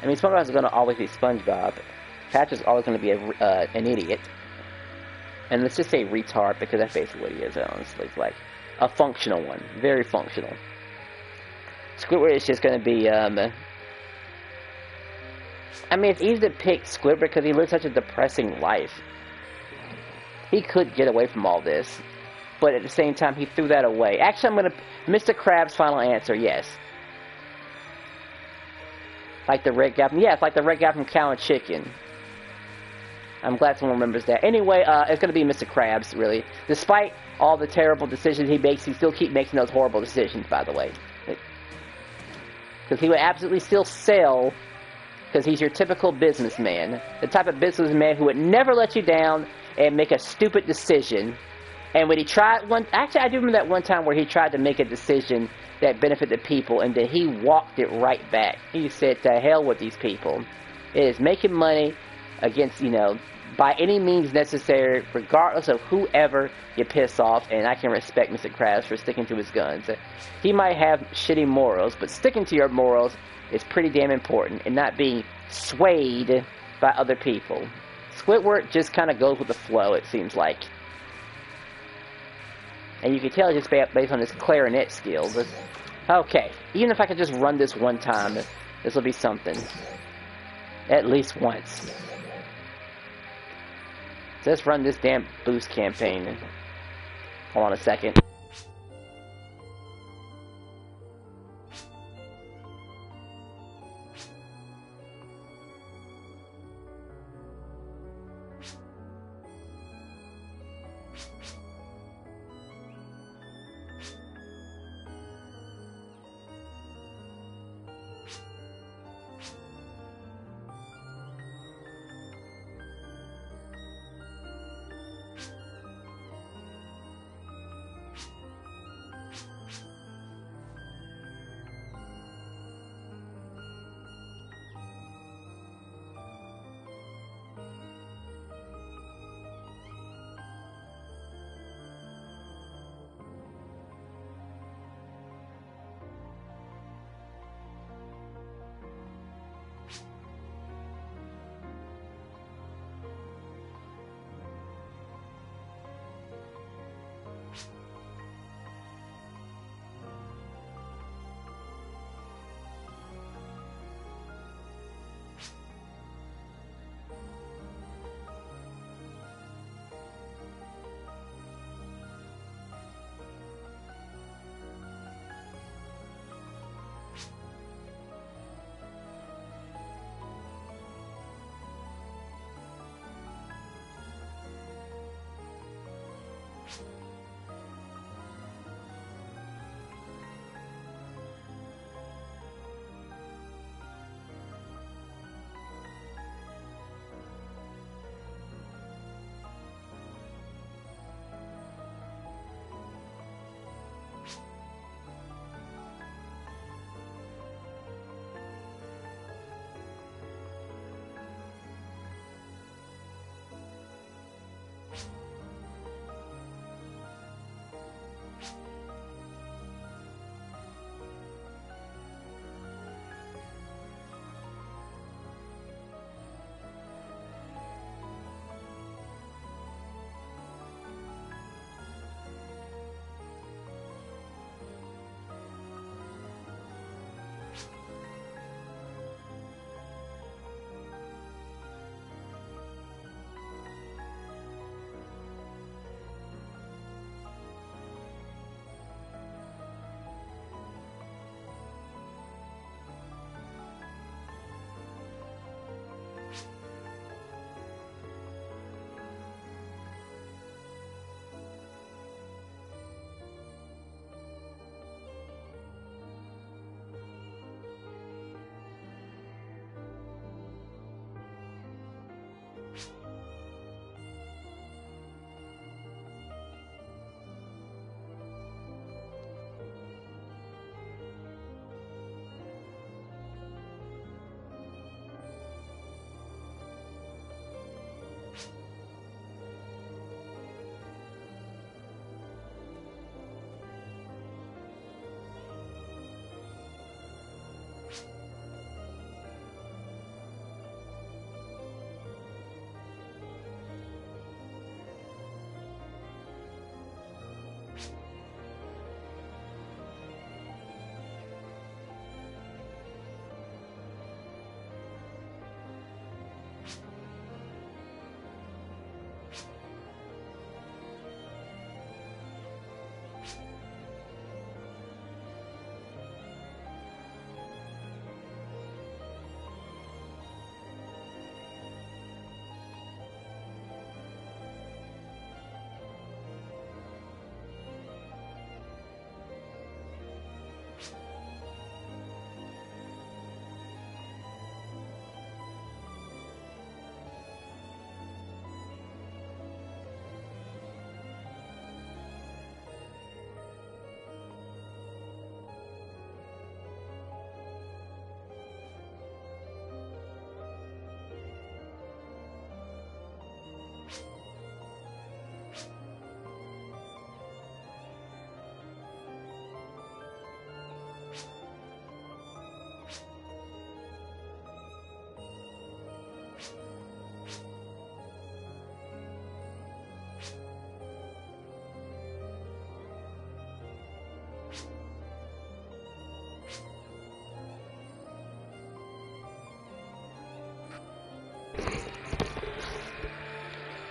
I mean, SpongeBob is going to always be SpongeBob. Patrick's always going to be an idiot. And let's just say retard, because that's basically what he is, honestly. It's like a functional one. Very functional. Squidward is just going to be, I mean, it's easy to pick Squidward because he lives such a depressing life. He could get away from all this. But at the same time, he threw that away. Actually, I'm going to... Mr. Krabs' final answer, yes. Like the red guy from... Yeah, it's like the red guy from Cow and Chicken. I'm glad someone remembers that. Anyway, it's going to be Mr. Krabs, really. Despite all the terrible decisions he makes, he still keeps making those horrible decisions, by the way. Because he would absolutely still sell... Because he's your typical businessman. The type of businessman who would never let you down and make a stupid decision. And when he tried one... Actually, I do remember that one time where he tried to make a decision that benefited people, and then he walked it right back. He said, to hell with these people. It is making money against, you know, by any means necessary, regardless of whoever you piss off, and I can respect Mr. Krabs for sticking to his guns. He might have shitty morals, but sticking to your morals is pretty damn important, and not being swayed by other people. Squidward just kind of goes with the flow, it seems like. And you can tell just based on his clarinet skills. Okay, even if I could just run this one time, this will be something. At least once. Let's run this damn boost campaign. Hold on a second.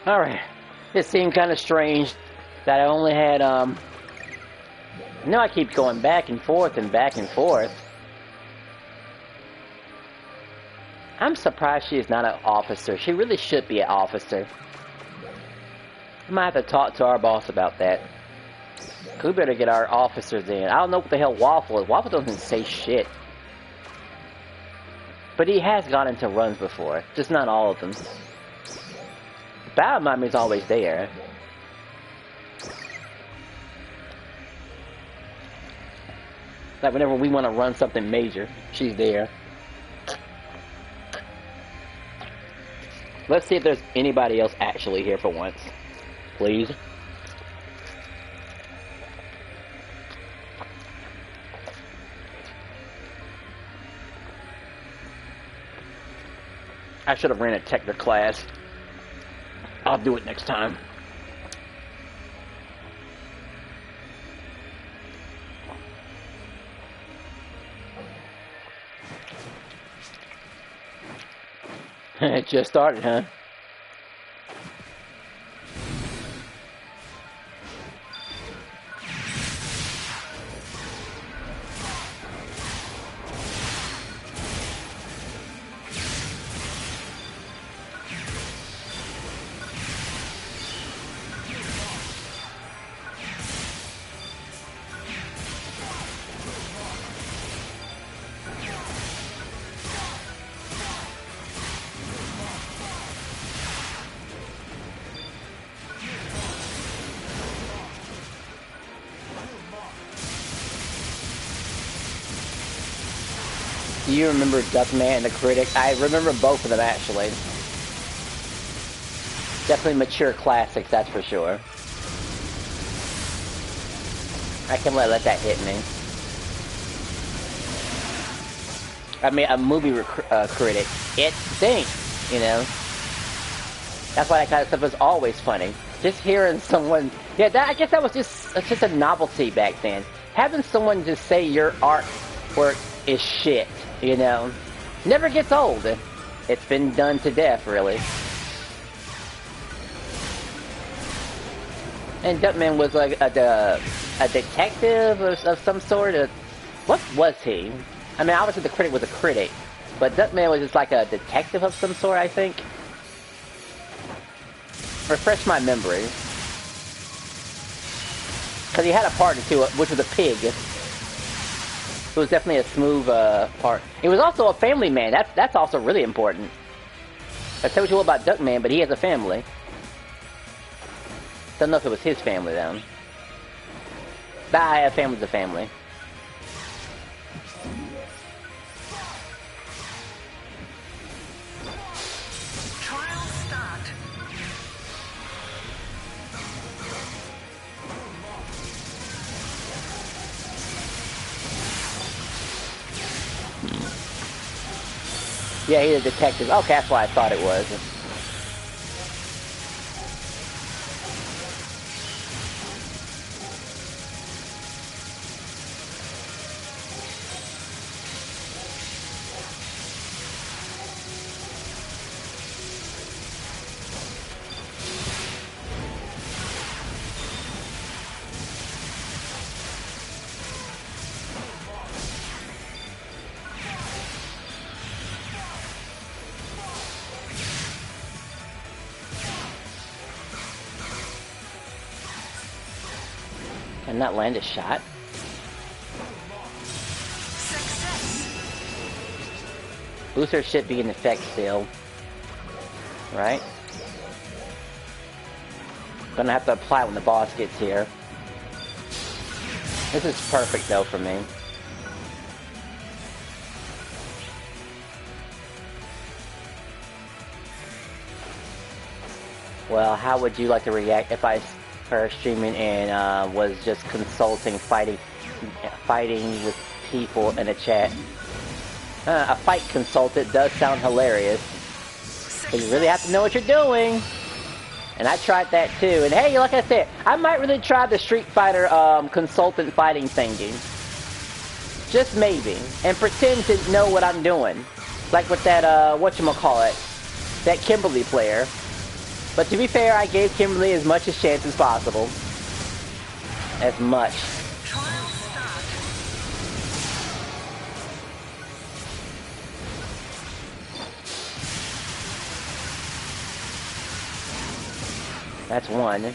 Alright. It seemed kind of strange that I only had, I keep going back and forth and back and forth. I'm surprised she is not an officer. She really should be an officer. I might have to talk to our boss about that. We better get our officers in. I don't know what the hell Waffle is. Waffle doesn't say shit. But he has gone into runs before. Just not all of them. Battle Mommy is always there. Like whenever we want to run something major, she's there. Let's see if there's anybody else actually here for once. Please. I should have ran a Technic class. I'll do it next time. It just started, huh? Do you remember Duckman and the Critic? I remember both of them, actually. Definitely mature classics, that's for sure. I can't let that hit me. I mean, a movie critic. It stinks, you know? That's why that kind of stuff was always funny. Just hearing someone... Yeah, I guess that was just a novelty back then. Having someone just say your artwork is shit, you know? Never gets old. It's been done to death, really. And Duckman was like a detective of some sort. What was he? I mean, obviously the Critic was a critic, but Duckman was just like a detective of some sort, I think. Refresh my memory. Because he had a partner too, which was a pig. It was definitely a smooth part. He was also a family man. That's also really important. I told you all about Duckman, but he has a family. Don't know if it was his family though. But a family's a family. Trial start. Yeah, he's a detective. Okay, that's what I thought it was. Can not land a shot? Success. Booster should be in effect still. Right? Gonna have to apply when the boss gets here. This is perfect though for me. Well, how would you like to react if I started streaming and was just consulting, fighting with people in a chat? A fight consultant does sound hilarious. But you really have to know what you're doing. And I tried that too. And hey, like I said, I might really try the Street Fighter consultant fighting thingy. Just maybe. And pretend to know what I'm doing. Like with that, whatchamacallit, that Kimberly player. But to be fair, I gave Kimberly as much as chance as possible. As much. Trial start. That's one.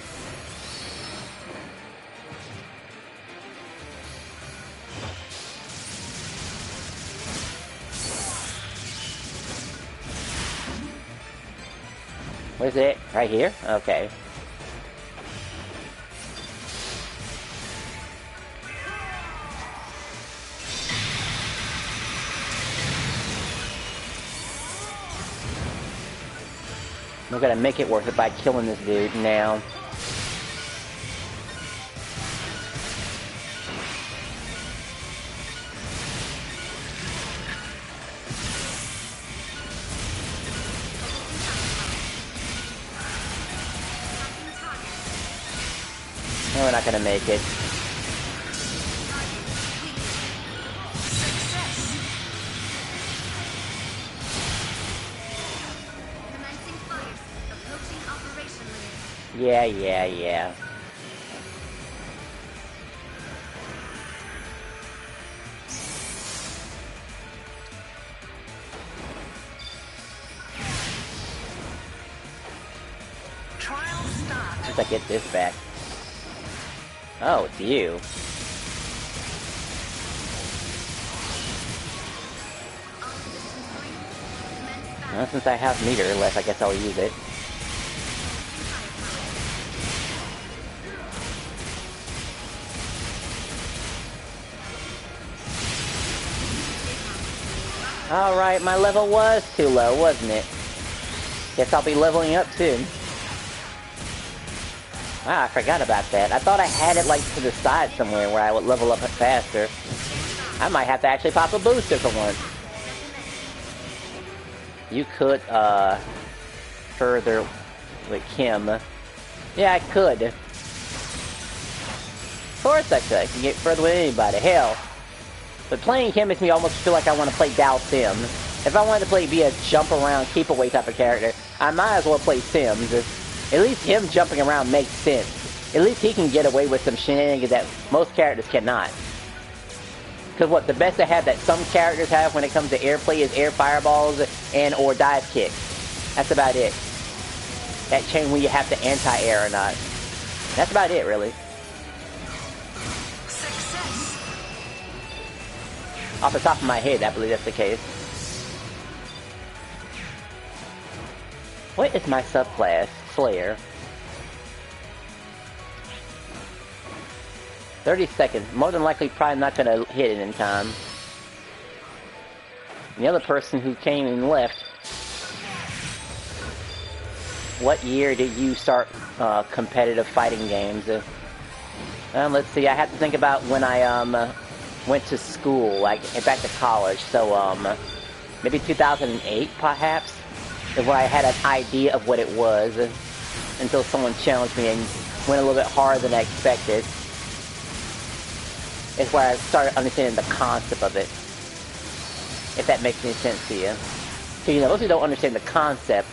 Where's it? Right here? Okay. I'm gonna make it worth it by killing this dude now. No, we're not gonna make it. Success. Commencing fire. Approaching operation limit. Yeah. Trial start. Once I get this back. Oh, it's you. Well, since I have meter left, I guess I'll use it. Alright, my level was too low, wasn't it? Guess I'll be leveling up soon. Ah, I forgot about that. I thought I had it, like, to the side somewhere where I would level up faster. I might have to actually pop a booster for once. You could, further with Kim. Yeah, I could. Of course I could. I can get further with anybody. Hell. But playing Kim makes me almost feel like I want to play Dow Sim. If I wanted to be a jump around, keep away type of character, I might as well play Sims. At least him jumping around makes sense. At least he can get away with some shenanigans that most characters cannot. Because what, the best they have that some characters have when it comes to airplay is air fireballs and or dive kicks. That's about it. That chain when you have to anti-air or not. That's about it, really. Success. Off the top of my head, I believe that's the case. What is my subclass? Slayer. 30 seconds. More than likely, probably not going to hit it in time. The other person who came and left. What year did you start competitive fighting games? Let's see. I have to think about when I went to school, like back to college. So maybe 2008, perhaps, is where I had an idea of what it was. Until someone challenged me and went a little bit harder than I expected. It's where I started understanding the concept of it. If that makes any sense to you. So, you know, most people don't understand the concept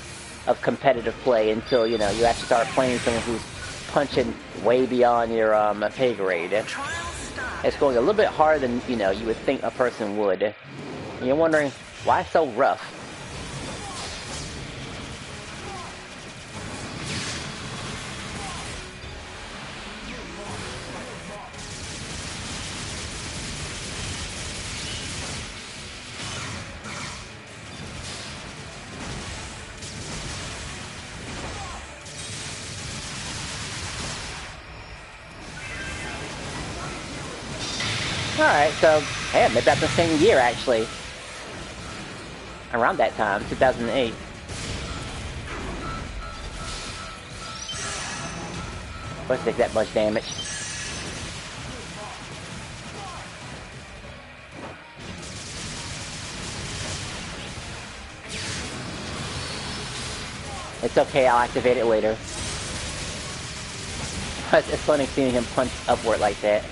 of competitive play until, you know, you actually start playing someone who's punching way beyond your pay grade. It's going a little bit harder than, you know, you would think a person would. And you're wondering, why so rough? Alright, so, hey, maybe that's the same year, actually. Around that time, 2008. Let's take that much damage. It's okay, I'll activate it later. It's funny seeing him punch upward like that.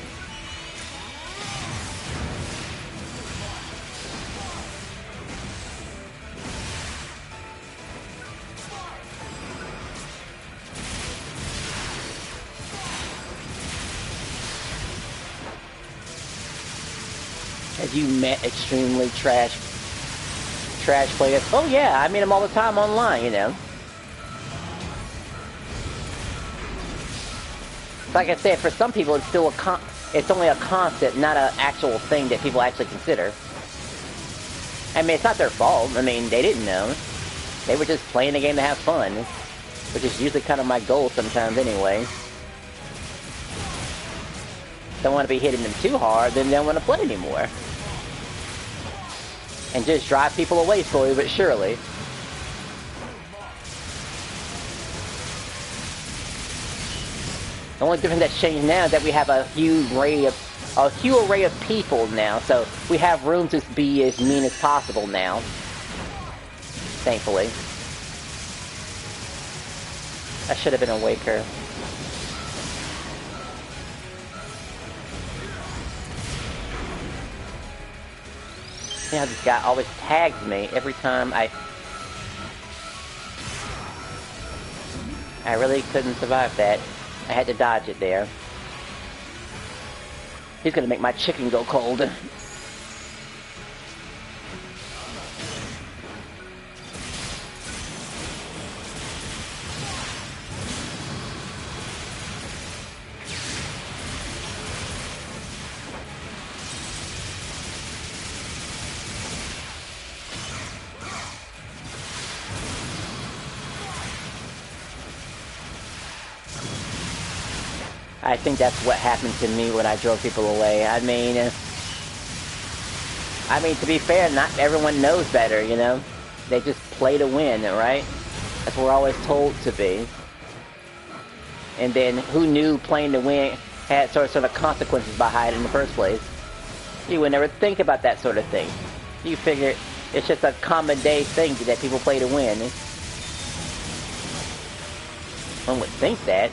Have you met extremely trash players? Oh yeah, I meet them all the time online, you know. Like I said, for some people, it's still it's only a concept, not an actual thing that people actually consider. I mean, it's not their fault. I mean, they didn't know. They were just playing the game to have fun, which is usually kind of my goal sometimes anyway. Don't want to be hitting them too hard, then they don't want to play anymore. And just drive people away slowly but surely. The only difference that's changed now is that we have a huge array of people now, so we have room to be as mean as possible now. Thankfully. That should have been a waker. Yeah, this guy always tags me every time I really couldn't survive that. I had to dodge it there. He's gonna make my chicken go cold. I think that's what happened to me when I drove people away. I mean, to be fair, not everyone knows better, you know? They just play to win, right? That's what we're always told to be. And then, who knew playing to win had sort of consequences behind it in the first place? You would never think about that sort of thing. You figure it's just a common day thing that people play to win. One would think that.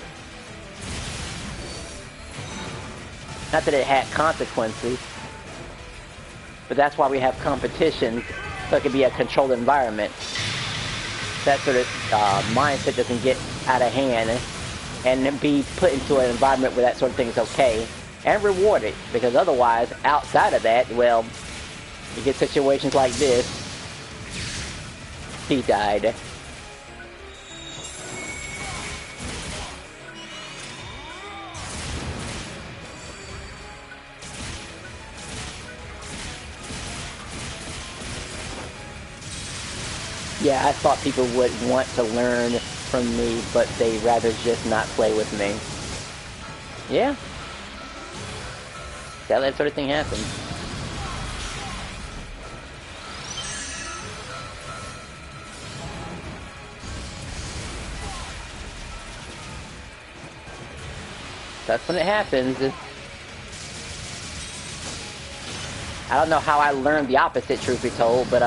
Not that it had consequences, but that's why we have competitions, so it can be a controlled environment. That sort of mindset doesn't get out of hand and be put into an environment where that sort of thing is okay and rewarded, because otherwise, outside of that, well, you get situations like this. He died. Yeah, I thought people would want to learn from me, but they'd rather just not play with me. Yeah. That sort of thing happens. That's when it happens. I don't know how I learned the opposite, truth be told, but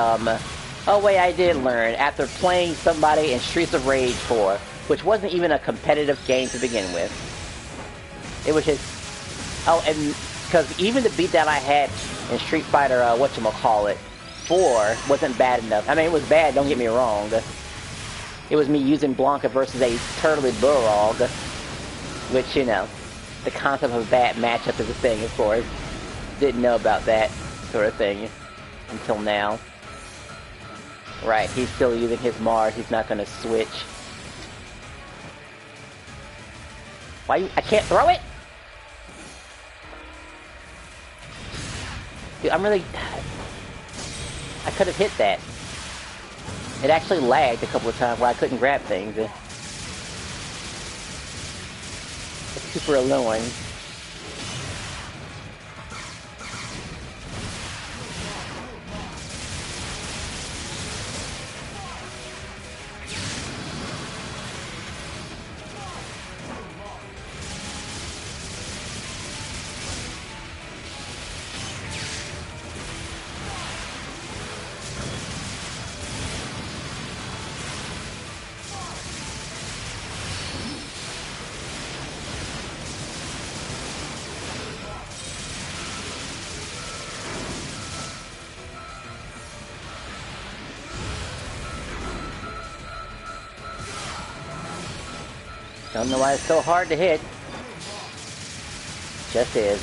oh wait, I did learn after playing somebody in Streets of Rage 4, which wasn't even a competitive game to begin with. It was just, oh, and because even the beatdown I had in Street Fighter, whatchamacallit, 4 wasn't bad enough. I mean, it was bad, don't get me wrong. It was me using Blanca versus a turtly Burrog, which, you know, the concept of a bad matchup is a thing, of course. Didn't know about that sort of thing until now. Right, he's still using his Mars, he's not gonna switch. Why I can't throw it? Dude, I'm really... I could have hit that. It actually lagged a couple of times where I couldn't grab things. It's super annoying. Don't know why it's so hard to hit. Just is.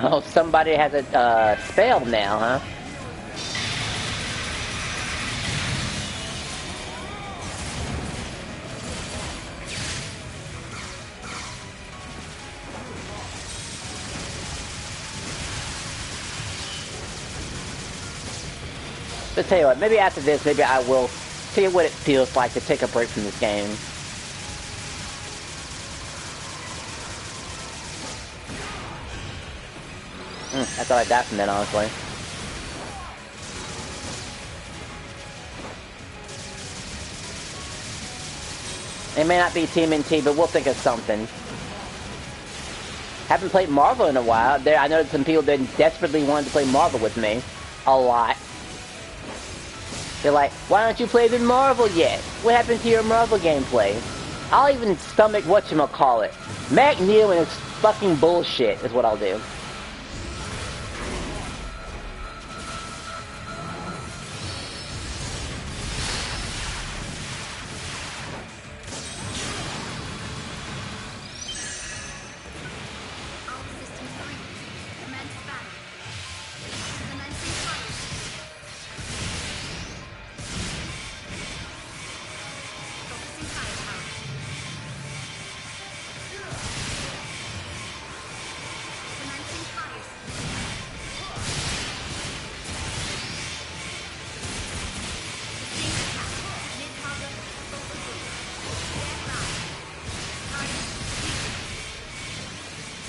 Oh, somebody has a spell now, huh? Let's tell you what, maybe after this, maybe I will see what it feels like to take a break from this game. I thought I died from that, honestly. It may not be TMNT, but we'll think of something. Haven't played Marvel in a while. I know some people that desperately wanted to play Marvel with me. A lot. They're like, why don't you play the Marvel yet? What happened to your Marvel gameplay? I'll even stomach whatchamacallit. Mac Neo and his fucking bullshit is what I'll do.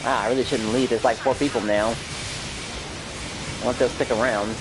Ah, I really shouldn't leave. There's like 4 people now. I want them to stick around.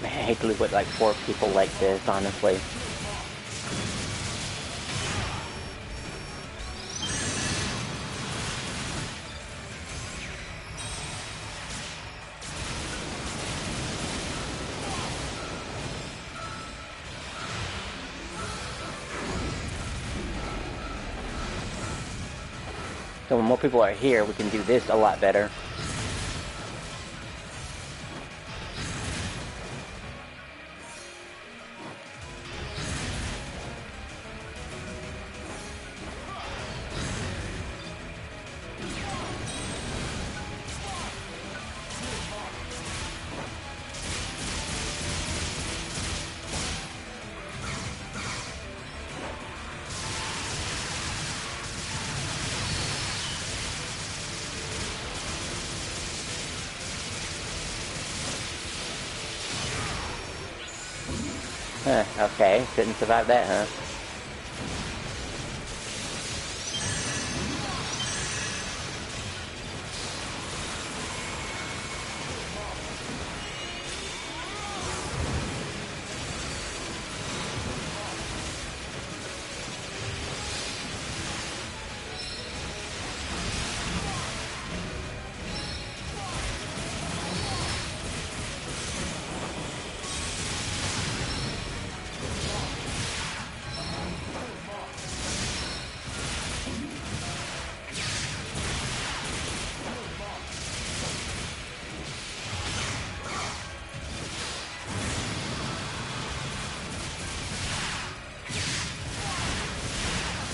Man, I hate to live with like 4 people like this, honestly. So when more people are here, we can do this a lot better. Okay, didn't survive that, huh?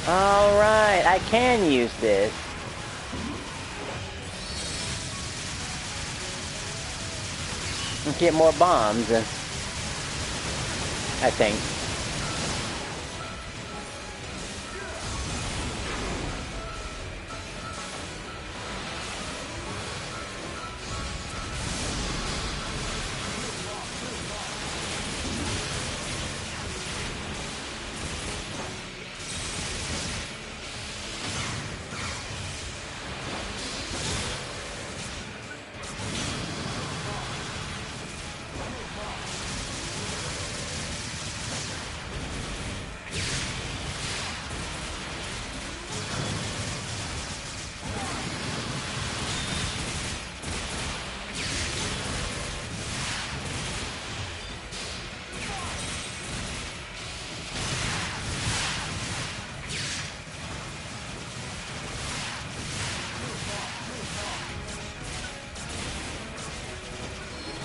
Alright, I can use this. And get more bombs. I think.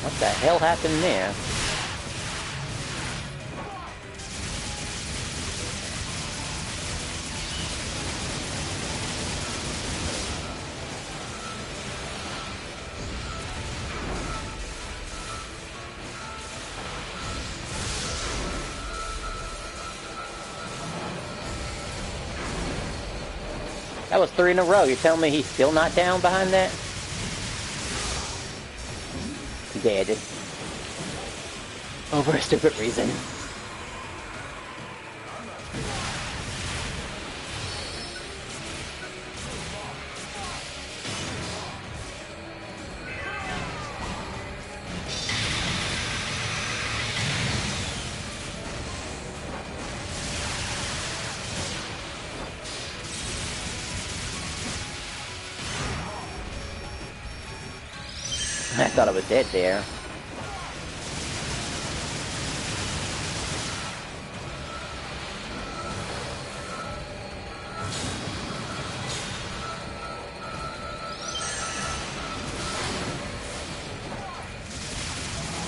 What the hell happened there? That was 3 in a row. You're telling me he's still not down behind that? Dead. Over a stupid reason. I thought I was dead there.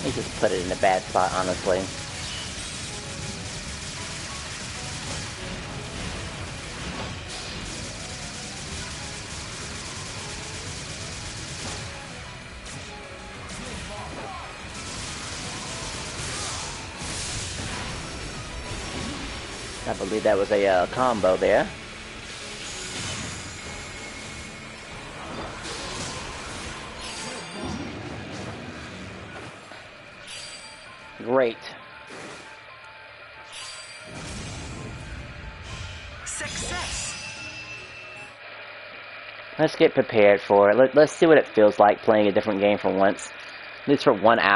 He just put it in a bad spot, honestly. I believe that was a combo there. Great. Success. Let's get prepared for it. Let's see what it feels like playing a different game for once. At least for 1 hour.